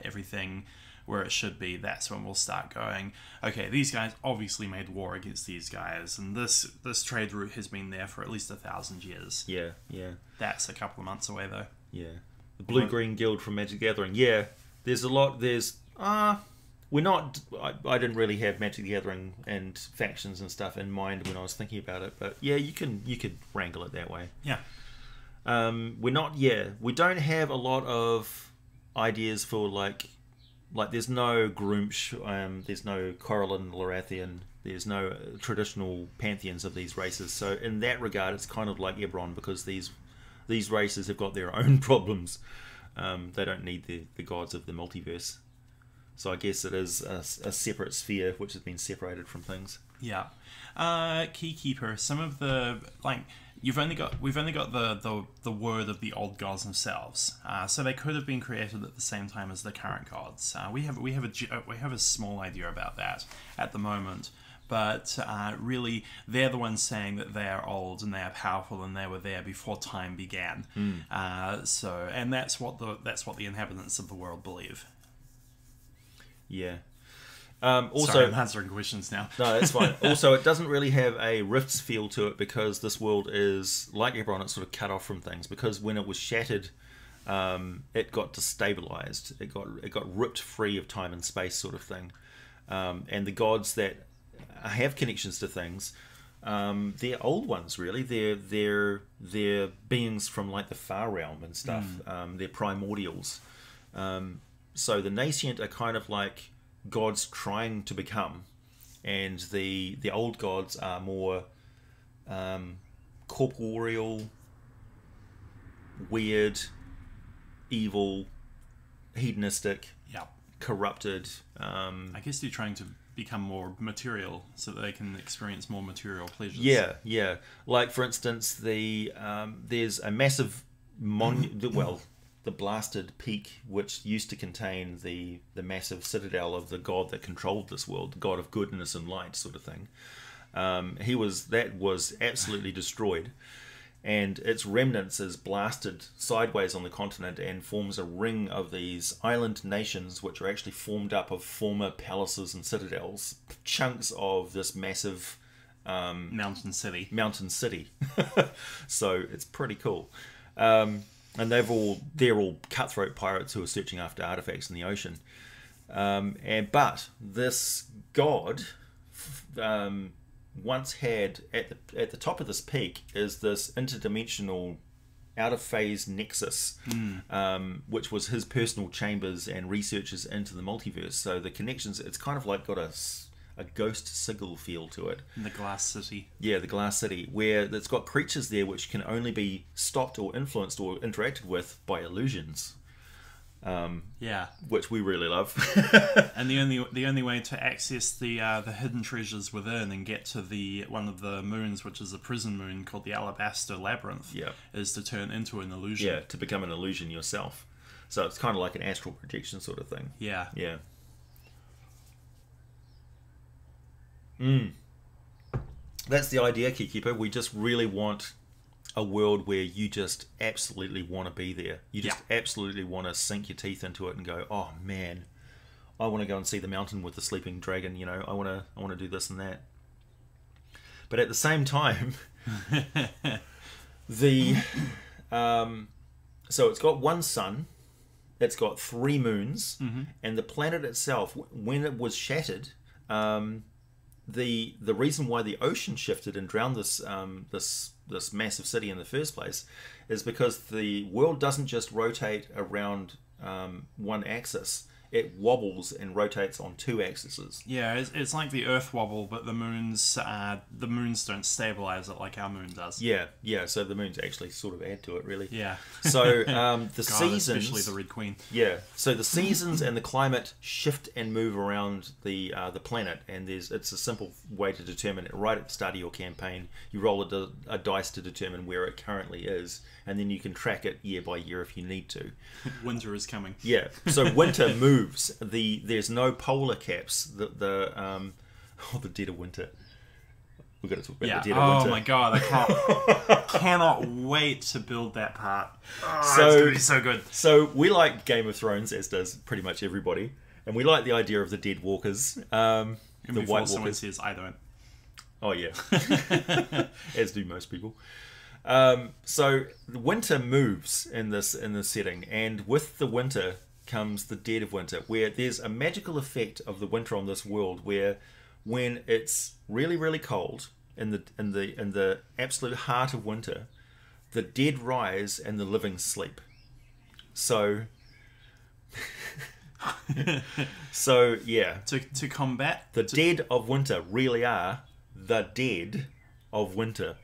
everything where it should be, that's when we'll start going, okay, these guys obviously made war against these guys, and this trade route has been there for at least 1,000 years. Yeah. That's a couple of months away though. Yeah. The Blue-Green Guild from Magic the Gathering. Yeah. There's a lot. We're not. I didn't really have Magic the Gathering and factions and stuff in mind when I was thinking about it, but yeah, you could wrangle it that way. Yeah. We're not. Yeah, we don't have a lot of ideas for like there's no Groomsh, there's no Corellin, Lorathian, there's no traditional pantheons of these races. So in that regard, it's kind of like Eberron because these races have got their own problems. They don't need the gods of the multiverse. So I guess it is a separate sphere which has been separated from things. Yeah. Keykeeper, some of the we've only got the word of the old gods themselves. So they could have been created at the same time as the current gods. We have a small idea about that at the moment. But really, they're the ones saying that they are old and they are powerful and they were there before time began. And that's what the inhabitants of the world believe. Yeah. Also, sorry, I'm answering questions now. No, that's fine. Also, it doesn't really have a Rifts feel to it because this world is, like Eberron, it's sort of cut off from things. Because when it was shattered, it got destabilized. It got ripped free of time and space, sort of thing. And the gods that have connections to things, they're old ones, really. They're beings from like the far realm and stuff. They're primordials. So the nascent are kind of like gods trying to become, and the old gods are more corporeal, weird, evil, hedonistic, corrupted. I guess they're trying to become more material so that they can experience more material pleasures. Yeah. Like for instance, there's a massive the blasted peak, which used to contain the massive citadel of the god that controlled this world, the god of goodness and light, sort of thing. That was absolutely destroyed, and its remnants is blasted sideways on the continent and forms a ring of these island nations, which are actually formed up of former palaces and citadels, chunks of this massive mountain city. So it's pretty cool. And they're all cutthroat pirates who are searching after artifacts in the ocean. But this god once had at the top of this peak is this interdimensional, out of phase nexus, which was his personal chambers and researches into the multiverse. So the connections, it's kind of like got a a ghost sigil feel to it. In the Glass City. Yeah, the Glass City, where it's got creatures there which can only be stopped or influenced or interacted with by illusions. Yeah, which we really love. and the only way to access the hidden treasures within and get to the one of the moons, which is a prison moon called the Alabaster Labyrinth, is to turn into an illusion. Yeah, to become an illusion yourself. So it's kind of like an astral projection sort of thing. Yeah. Yeah. That's the idea, Keykeeper. We just really want a world where you just absolutely want to be there. You just absolutely want to sink your teeth into it and go, oh man, I want to go and see the mountain with the sleeping dragon. You know, I want to do this and that. But at the same time, so it's got one sun, it's got 3 moons, and the planet itself, when it was shattered, the reason why the ocean shifted and drowned this massive city in the first place is because the world doesn't just rotate around one axis. It wobbles and rotates on 2 axes. Yeah, it's like the Earth wobble, but the moons don't stabilize it like our moon does. Yeah. So the moons actually sort of add to it, really. Yeah. So the seasons, especially the Red Queen. Yeah. So the seasons and the climate shift and move around the planet, and it's a simple way to determine it. Right at the start of your campaign, you roll a dice to determine where it currently is, and then you can track it year by year if you need to. Winter is coming. Yeah. So winter moves. There's no polar caps. The dead of winter. We've got to talk about the dead of winter. Oh my god, I cannot wait to build that part. It's gonna be so good. So we like Game of Thrones, as does pretty much everybody, and we like the idea of the dead walkers. The White Walkers. Someone says I don't. Oh yeah, as do most people. So the winter moves in this setting, and with the winter comes the dead of winter, where there's a magical effect of the winter on this world, where when it's really, really cold in the absolute heart of winter, the dead rise and the living sleep. So yeah, to combat the dead of winter really are the dead of winter.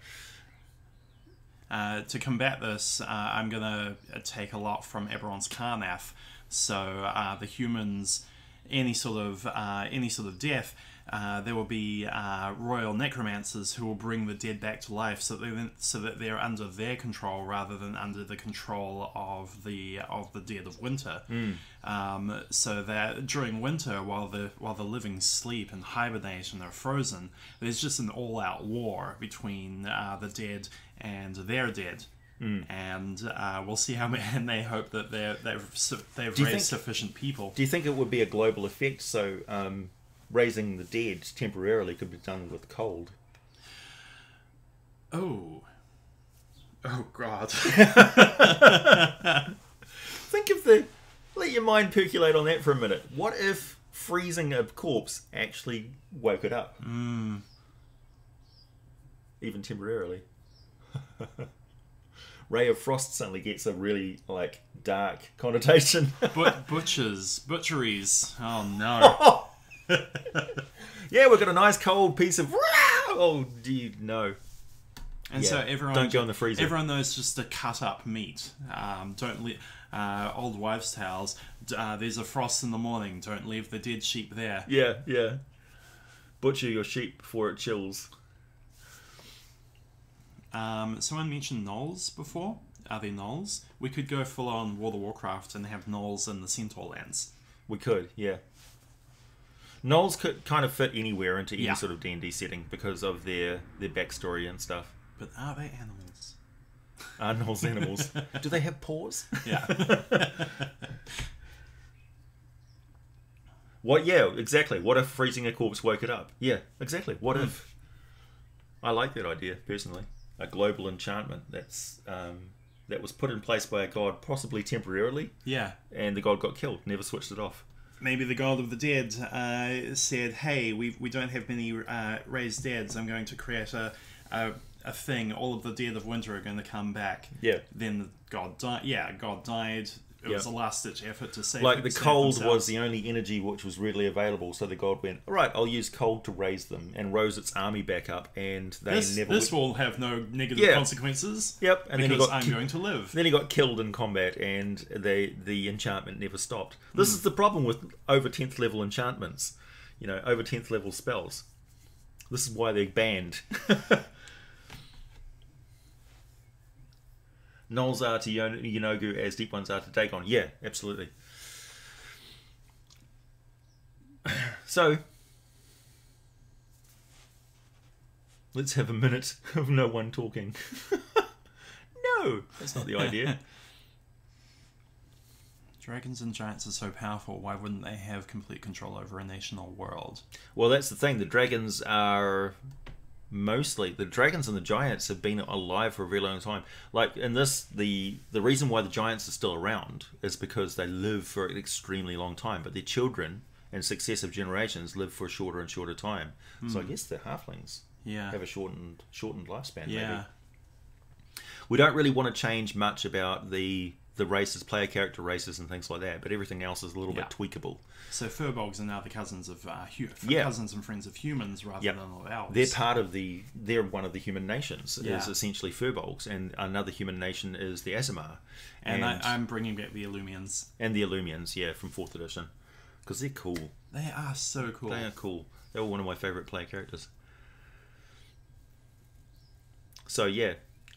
To combat this, I'm gonna take a lot from Eberron's Carnath. So the humans, any sort of death, there will be royal necromancers who will bring the dead back to life, so that they're under their control rather than under the control of the dead of winter. So that during winter, while the living sleep and hibernate and are frozen, there's just an all-out war between the dead and their dead. And we'll see how many, and they hope that they've raised sufficient people. Do you think it would be a global effect? So raising the dead temporarily could be done with cold. Oh God! Think of let your mind percolate on that for a minute. What if freezing a corpse actually woke it up, even temporarily? Ray of Frost suddenly gets a really dark connotation. Butcheries. Oh no. Yeah, we've got a nice cold piece of. Oh, do you know? And so everyone don't go in the freezer. Everyone knows just to cut up meat. Old wives' tales. There's a frost in the morning. Don't leave the dead sheep there. Yeah. Butcher your sheep before it chills. Someone mentioned gnolls before. Are there gnolls? We could go full on World of Warcraft and have gnolls in the Centaur lands. We could, yeah. Gnolls could kind of fit anywhere into any sort of D&D setting because of their backstory and stuff. But are they animals? Are gnolls animals? Do they have paws? Yeah. What? Yeah, exactly. What if freezing a corpse woke it up? Yeah, exactly. What if? I like that idea personally. A global enchantment that was put in place by a god, possibly temporarily. Yeah. And the god got killed. Never switched it off. Maybe the god of the dead said, "Hey, we don't have many raised deads. I'm going to create a thing. All of the dead of winter are going to come back." Yeah. Then the god died. Yeah, God died. it was a last-ditch effort to save. Like the save cold themselves. was the only energy which was readily available, so the god went, all right, I'll use cold to raise them, and rose its army back up, and they This will have no negative consequences. Yep, and because then I'm going to live. Then he got killed in combat, and the enchantment never stopped. This is the problem with over 10th level enchantments, over 10th level spells. This is why they're banned. Gnolls are to Yenogu as Deep Ones are to Dagon. Yeah, absolutely. So, let's have a minute of no one talking. No, that's not the idea. Dragons and giants are so powerful, why wouldn't they have complete control over a nation or world? Well, that's the thing. The dragons are... Mostly, the dragons and the giants have been alive for a very long time. Like in this, the reason why the giants are still around is because they live for an extremely long time, but their children and successive generations live for a shorter and shorter time. So I guess the halflings have a shortened lifespan. Yeah. Maybe. We don't really want to change much about the races, player character races and things like that, but everything else is a little bit tweakable. So furbolgs are now the cousins of cousins and friends of humans rather than of elves. They're one of the human nations. Is essentially furbolgs, and another human nation is the Aasimar. And I'm bringing back the Illumians. And the Illumians, from 4th edition, because they're cool. They are so cool. They are cool. They were one of my favourite player characters. So yeah.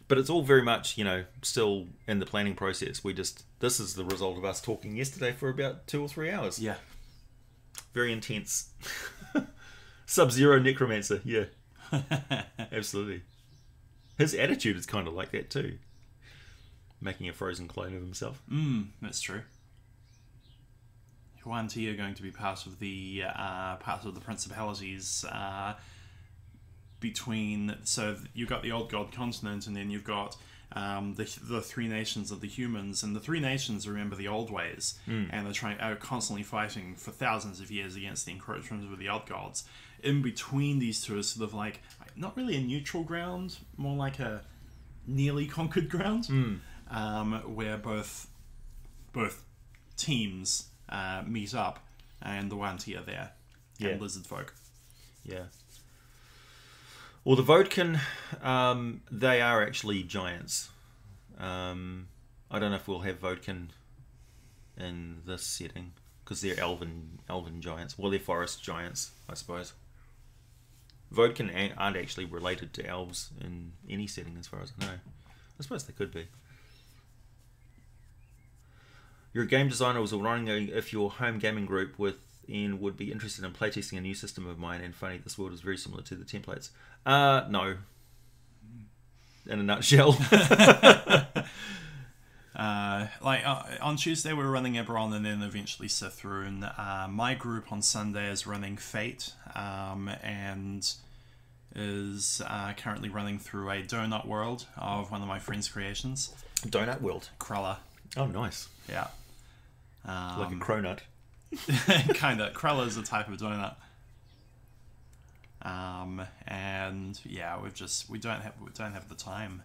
But it's all very much, still in the planning process. This is the result of us talking yesterday for about 2 or 3 hours. Yeah. Very intense. Sub-Zero Necromancer, yeah. Absolutely. His attitude is kind of like that too. Making a frozen clone of himself. That's true. Yuan-Ti are going to be part of the principalities between, so you've got the old god continent, and then you've got the 3 nations of the humans, and the 3 nations remember the old ways, and are constantly fighting for thousands of years against the encroachments of the old gods. In between these two is sort of like not really a neutral ground, more like a nearly conquered ground, where both teams meet up, and the Yuan-Ti are there, and lizard folk. Yeah. Well, the Vodkin, they are actually giants. I don't know if we'll have Vodkin in this setting, because they're elven giants. Well, they're forest giants, I suppose. Vodkin aren't actually related to elves in any setting, as far as I know. I suppose they could be. You're a game designer. Was wondering if your home gaming group would be interested in playtesting a new system of mine, and funny, this world is very similar to the templates. No. In a nutshell. On Tuesday we're running Eberron, and then eventually Sithrun. My group on Sunday is running Fate, and is currently running through a donut world of one of my friend's creations. Donut world? Krulla. Oh, nice. Yeah. Like a cronut. Kinda. Krulla is a type of donut. And yeah, we don't have the time.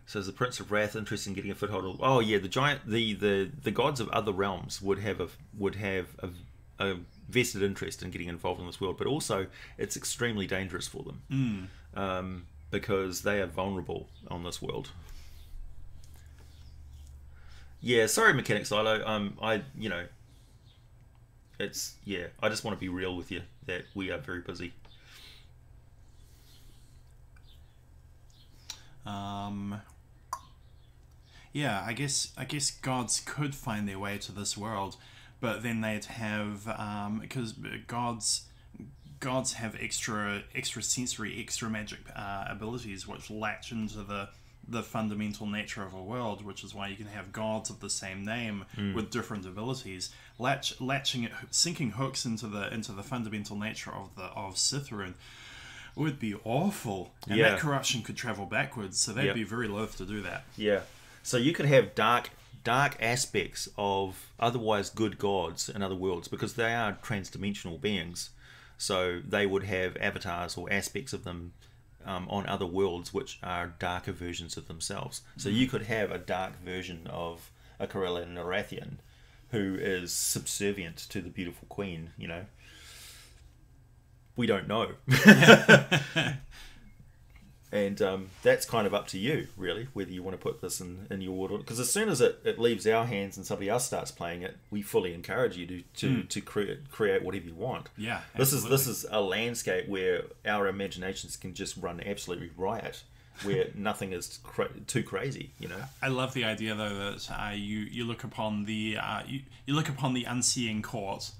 So is the Prince of Wrath interested in getting a foothold? Oh yeah, the gods of other realms would have a vested interest in getting involved in this world, but also it's extremely dangerous for them because they are vulnerable on this world. Yeah, sorry, Mechanic Silo. I just want to be real with you that we are very busy. Yeah, I guess gods could find their way to this world, but then they'd have because gods have extra sensory, extra magic abilities which latch into the fundamental nature of a world, which is why you can have gods of the same name with different abilities, sinking hooks into the fundamental nature of Sithrun would be awful, and that corruption could travel backwards, so they'd be very loath to do that. Yeah, so you could have dark aspects of otherwise good gods in other worlds, because they are transdimensional beings, so they would have avatars or aspects of them on other worlds which are darker versions of themselves. So you could have a dark version of a Corellian Lorathian who is subservient to the beautiful queen, you know. We don't know. And that's kind of up to you, really, whether you want to put this in your order. Because as soon as it leaves our hands and somebody else starts playing it, we fully encourage you to create whatever you want. Yeah, this is a landscape where our imaginations can just run absolutely riot, where nothing is too crazy, you know. I love the idea though that you look upon the you look upon the unseeing court.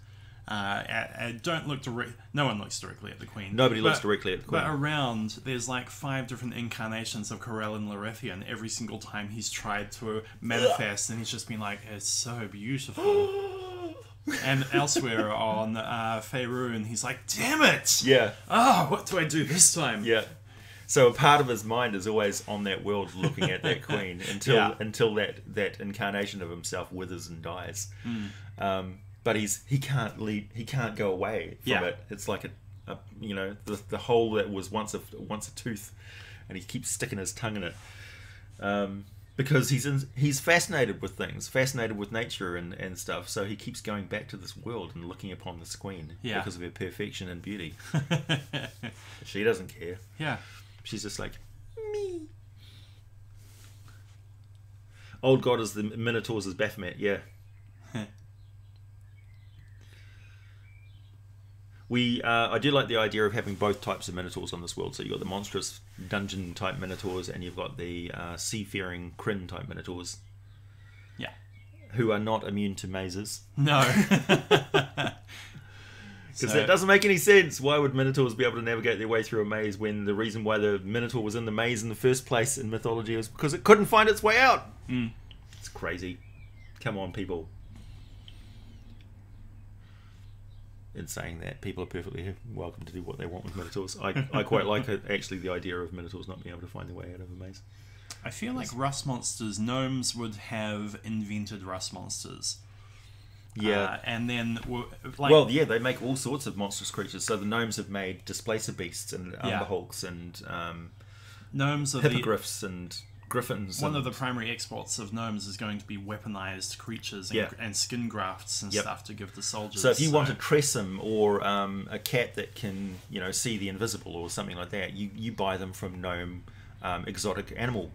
Don't look direct. No one looks directly at the Queen. Nobody looks directly at the Queen. But around, there's like 5 different incarnations of Corellian Lorathian. Every single time he's tried to manifest, and he's just been like, "It's so beautiful." And elsewhere on Faerun, he's like, "Damn it! Yeah. Oh, what do I do this time?" Yeah. So a part of his mind is always on that world, looking at that Queen until that incarnation of himself withers and dies. But he can't leave. He can't go away from it. It's like a you know, the hole that was once a tooth, and he keeps sticking his tongue in it, because he's fascinated with things, fascinated with nature and stuff. So he keeps going back to this world and looking upon this Queen because of her perfection and beauty. She doesn't care. Yeah, she's just like me. Old God is the Minotaurs is Baphomet. Yeah. I do like the idea of having both types of Minotaurs on this world. So you've got the monstrous dungeon type Minotaurs, and you've got the seafaring Kryn type Minotaurs. Yeah. Who are not immune to mazes. No. Because that doesn't make any sense. Why would Minotaurs be able to navigate their way through a maze when the reason why the Minotaur was in the maze in the first place in mythology was because it couldn't find its way out? It's crazy. Come on, people. In saying that, people are perfectly welcome to do what they want with Minotaurs. I quite like actually the idea of Minotaurs not being able to find their way out of a maze. I feel like rust monsters, gnomes would have invented rust monsters. Yeah. And then, they make all sorts of monstrous creatures. So the gnomes have made displacer beasts and umberhulks and gnomes are hippogriffs and griffins. One of the primary exports of gnomes is going to be weaponized creatures and skin grafts and stuff to give to soldiers. So if you want a tressum or a cat that can, you know, see the invisible or something like that, you buy them from gnome exotic animal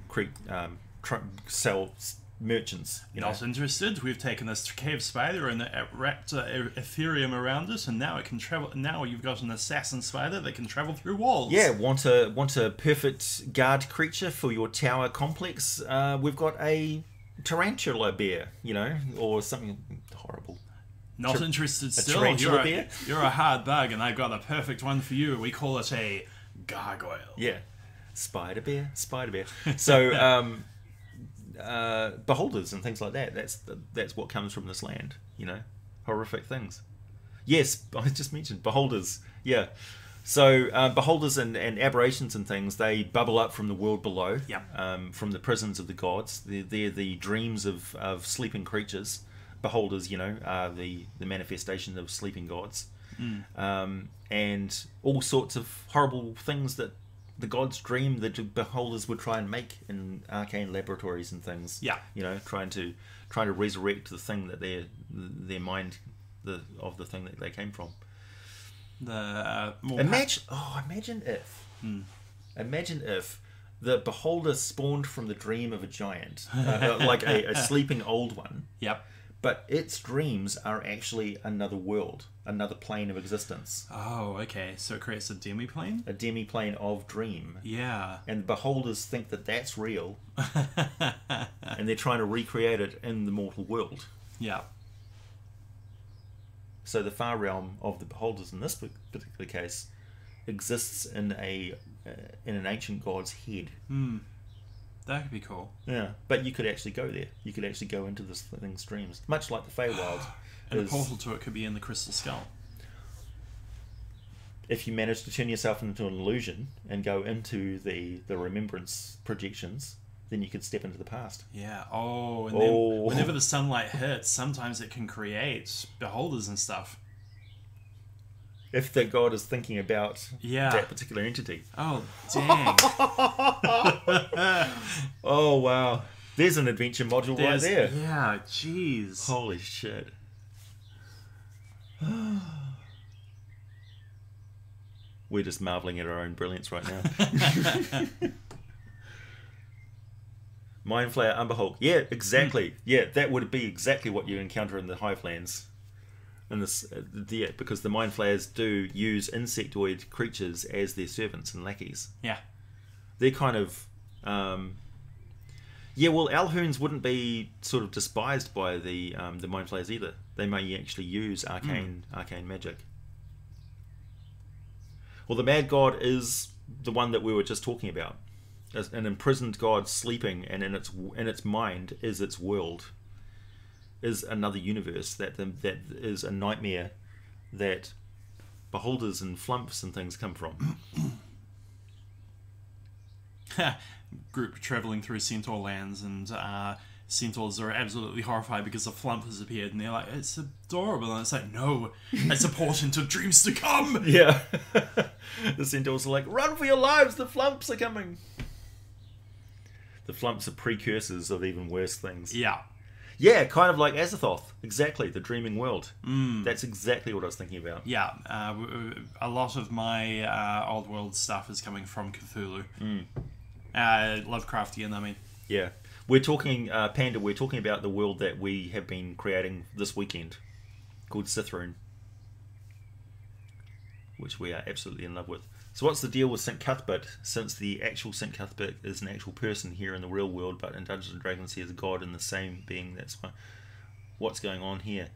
sell merchants. Not interested. We've taken this cave spider and wrapped Ethereum around it, and now it can travel. Now you've got an assassin spider that can travel through walls. Yeah, want a perfect guard creature for your tower complex? We've got a tarantula bear, you know, or something horrible. Not interested still. Tarantula bear? You're a hard bug, and I've got a perfect one for you. We call it a gargoyle. Yeah, spider bear. So. Beholders and things like that. That's what comes from this land, you know, horrific things. Yes, I just mentioned beholders. Yeah, so beholders and aberrations and things, they bubble up from the world below. From the prisons of the gods. They're the dreams of sleeping creatures. Beholders, you know, are the manifestation of sleeping gods, and all sorts of horrible things that the gods dream that the beholders would try and make in arcane laboratories and things. Yeah, you know, trying to resurrect the thing that their mind of the thing that they came from. Imagine if the beholder spawned from the dream of a giant, like a sleeping old one. Yep. But its dreams are actually another world, another plane of existence. Oh, okay. So it creates a demi-plane? A demi-plane of dream. Yeah. And beholders think that that's real. And they're trying to recreate it in the mortal world. Yeah. So the far realm of the beholders in this particular case exists in an ancient god's head. That could be cool. Yeah, but you could actually go there. You could actually go into this thing's dreams, much like the Feywild. And a portal to it could be in the Crystal Skull. If you manage to turn yourself into an illusion and go into the Remembrance projections, then you could step into the past. Yeah. Oh, and then whenever the sunlight hits, sometimes it can create beholders and stuff. If the god is thinking about that particular entity. Oh, dang. Oh, wow. There's an adventure module right there. Yeah, jeez. Holy shit. We're just marveling at our own brilliance right now. Mind Flayer, Umberhulk. Yeah, exactly. Yeah, that would be exactly what you encounter in the Hivelands. In this, yeah, because the Mind Flayers do use insectoid creatures as their servants and lackeys. Yeah. They're kind of... yeah, well, Alhoons wouldn't be sort of despised by the Mind Flayers either. They may actually use arcane magic. Well, the Mad God is the one that we were just talking about. As an imprisoned god sleeping, and in its mind is its world, is another universe that is a nightmare that beholders and flumps and things come from. Group traveling through Centaur lands, and Centaurs are absolutely horrified because a flump has appeared, and they're like, "It's adorable," and it's like, "No, it's a portent of dreams to come." Yeah. The Centaurs are like, "Run for your lives! The flumps are coming." The flumps are precursors of even worse things. Yeah. Yeah, kind of like Azathoth. Exactly, the dreaming world. That's exactly what I was thinking about. Yeah, a lot of my old world stuff is coming from Cthulhu. Lovecraftian, I mean. Yeah. We're talking, Panda, we're talking about the world that we have been creating this weekend, called Sithrune, which we are absolutely in love with. So what's the deal with St. Cuthbert, since the actual St. Cuthbert is an actual person here in the real world, but in Dungeons & Dragons he is God in the same being? That's what's going on here.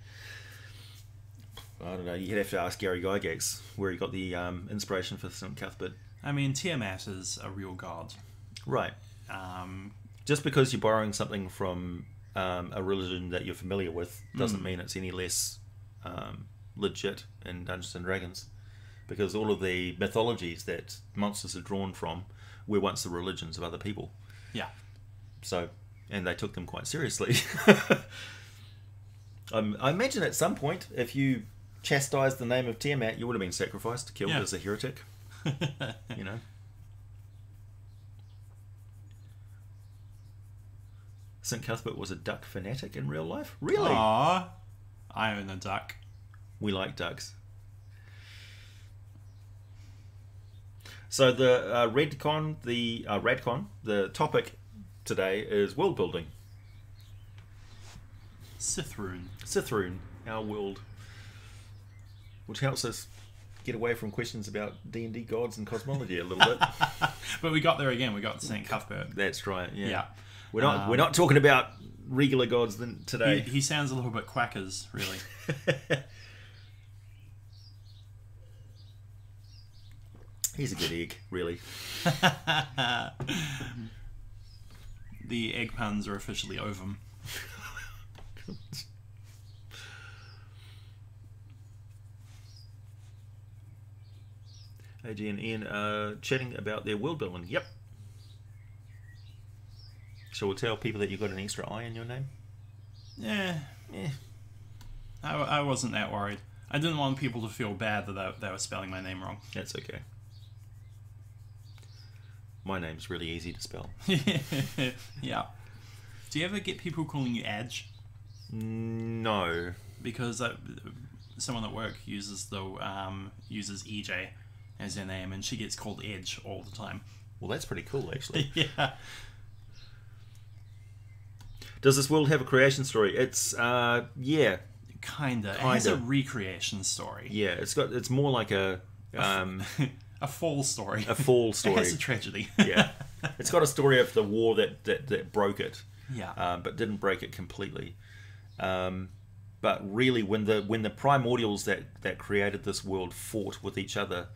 I don't know, you'd have to ask Gary Gygax where he got the inspiration for St. Cuthbert. I mean, Tiamat is a real god. Right. Just because you're borrowing something from a religion that you're familiar with doesn't mean it's any less legit in Dungeons & Dragons. Because all of the mythologies that monsters are drawn from were once the religions of other people. Yeah. So, and they took them quite seriously. I imagine at some point, if you chastised the name of Tiamat, you would have been sacrificed, killed as a heretic. You know? St. Cuthbert was a duck fanatic in real life? Really? Aww. I own a duck. We like ducks. So the Radcon, the topic today is world building. Sithrune, our world, which helps us get away from questions about D&D gods and cosmology a little bit. But we got there again. We got St. Cuthbert. That's right. Yeah. Yeah. We're not talking about regular gods today. He sounds a little bit quackers, really. He's a good egg, really. The egg puns are officially ovum. AG and Ian are chatting about their world building. Yep. Shall we tell people that you've got an extra I in your name? Yeah. I wasn't that worried. I didn't want people to feel bad that they were spelling my name wrong. That's okay. My name's really easy to spell. Yeah. Do you ever get people calling you Adge? No. Because someone at work uses EJ as their name, and she gets called Edge all the time. Well, that's pretty cool, actually. Yeah. Does this world have a creation story? It's yeah. Kinda. It has a recreation story. Yeah, it's more like a a fall story. A fall story. It's a tragedy. Yeah. It's got a story of the war that broke it. Yeah. But didn't break it completely. But really, when the primordials that created this world fought with each other,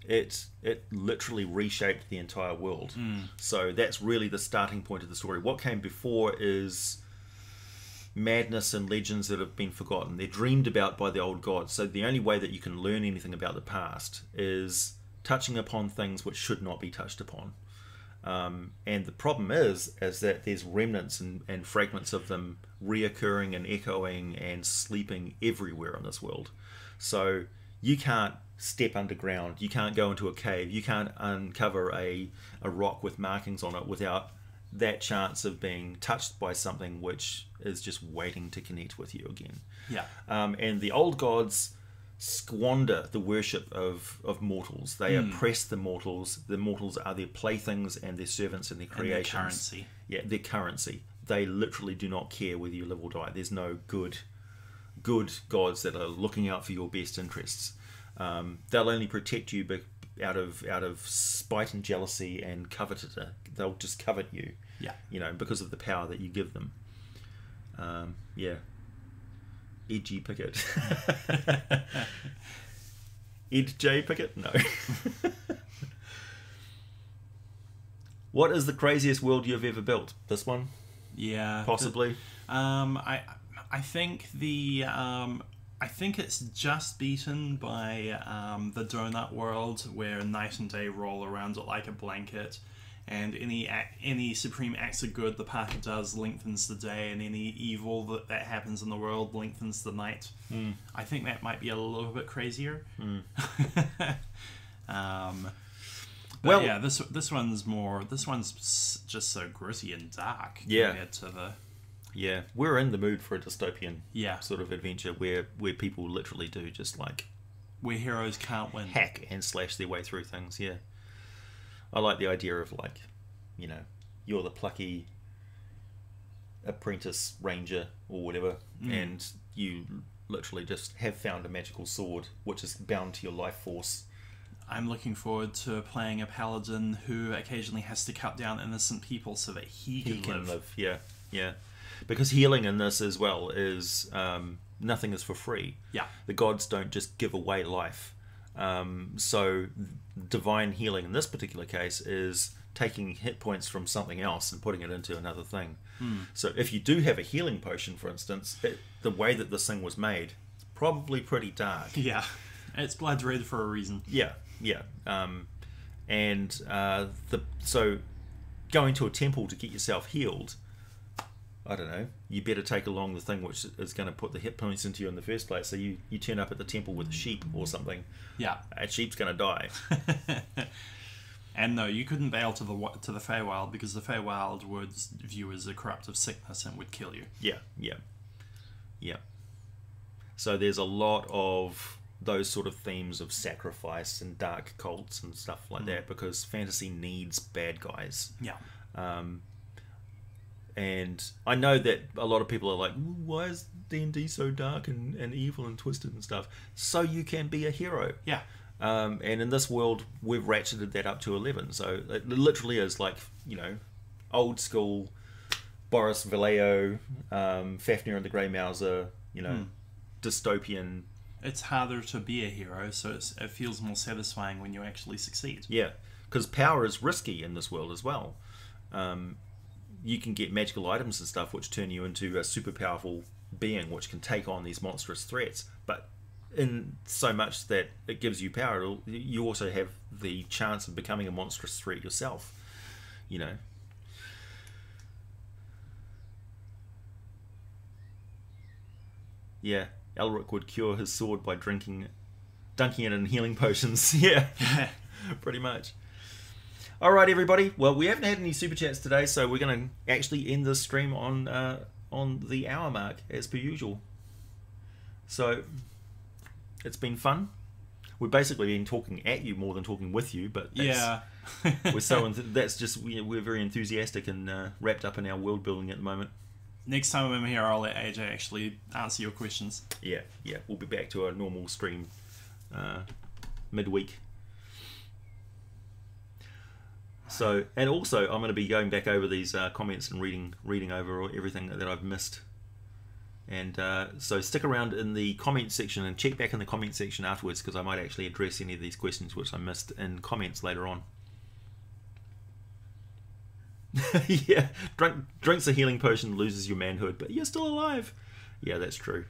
it literally reshaped the entire world. So that's really the starting point of the story. What came before is madness and legends that have been forgotten. They're dreamed about by the old gods. So the only way that you can learn anything about the past is touching upon things which should not be touched upon. And the problem is that there's remnants and fragments of them reoccurring and echoing and sleeping everywhere in this world. So you can't step underground. You can't go into a cave. You can't uncover a rock with markings on it without that chance of being touched by something which is just waiting to connect with you again. Yeah. And the old gods squander the worship of mortals. They oppress the mortals. The mortals are their playthings and their servants and their creations. And their currency. Yeah, their currency. They literally do not care whether you live or die. There's no good gods that are looking out for your best interests. They'll only protect you out of spite and jealousy and covetous. They'll just covet you. Yeah. You know, because of the power that you give them. Yeah. Edgy Pickett. Ed J. Pickett? No. What is the craziest world you've ever built? This one? Yeah. Possibly. I think I think it's just beaten by the Donut World, where night and day roll around it like a blanket, and any supreme acts of good the party does lengthens the day, and any evil that happens in the world lengthens the night. I think that might be a little bit crazier. But yeah, this one's just so gritty and dark compared to the. Yeah, we're in the mood for a dystopian Yeah. sort of adventure where people literally do just like Where heroes can't win. hack and slash their way through things. Yeah, I like the idea of, like, you know, you're the plucky apprentice ranger or whatever, and you literally just have found a magical sword which is bound to your life force. I'm looking forward to playing a paladin who occasionally has to cut down innocent people so that he can live. Yeah, yeah. Because healing in this as well is nothing is for free. Yeah. The gods don't just give away life. So divine healing in this particular case is taking hit points from something else and putting it into another thing. So if you do have a healing potion, for instance, the way that this thing was made, it's probably pretty dark. Yeah. It's blood red for a reason. Yeah, yeah. So going to a temple to get yourself healed, I don't know, you better take along the thing which is going to put the hit points into you in the first place. So you turn up at the temple with a sheep or something. Yeah. A sheep's going to die. And no, you couldn't bail to the Feywild, because the Feywild would view as a corruptive sickness and would kill you. Yeah, yeah, yeah. So there's a lot of those sort of themes of sacrifice and dark cults and stuff like that, because fantasy needs bad guys. Yeah. And I know that a lot of people are like, why is D&D so dark and evil and twisted and stuff? So you can be a hero. Yeah. And in this world, we've ratcheted that up to 11. So it literally is like, you know, old school Boris Vallejo, Fafnir and the Grey Mouser, you know, dystopian. It's harder to be a hero, so it feels more satisfying when you actually succeed. Yeah, because power is risky in this world as well. You can get magical items and stuff which turn you into a super powerful being which can take on these monstrous threats, but in so much that it gives you power, you also have the chance of becoming a monstrous threat yourself, you know. Yeah, Elric would cure his sword by dunking it in healing potions. Yeah, pretty much. All right, everybody. Well, we haven't had any super chats today, so we're going to actually end this stream on the hour mark as per usual. So it's been fun. We've basically been talking at you more than talking with you, but that's, yeah, that's just we're very enthusiastic and wrapped up in our world building at the moment. Next time I'm here, I'll let AJ actually answer your questions. Yeah, yeah, we'll be back to our normal stream midweek. So, and also, I'm going to be going back over these comments and reading over everything that I've missed. And so stick around in the comment section and check back in the comment section afterwards, because I might actually address any of these questions which I missed in comments later on. Yeah, drinks a healing potion, loses your manhood, but you're still alive. Yeah, that's true.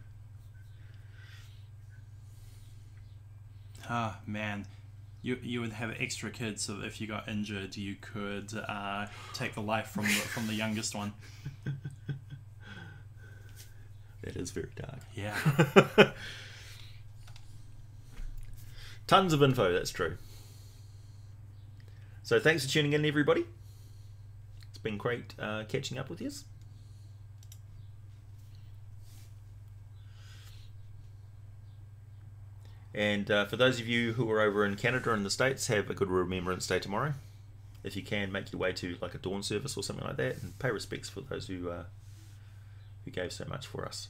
Ah, man. You would have extra kids, so that if you got injured, you could take the life from the youngest one. That is very dark. Yeah. Tons of info, that's true. So thanks for tuning in, everybody. It's been great catching up with you. And for those of you who are over in Canada and the States, have a good Remembrance Day tomorrow. If you can, make your way to like a dawn service or something like that, and pay respects for those who gave so much for us.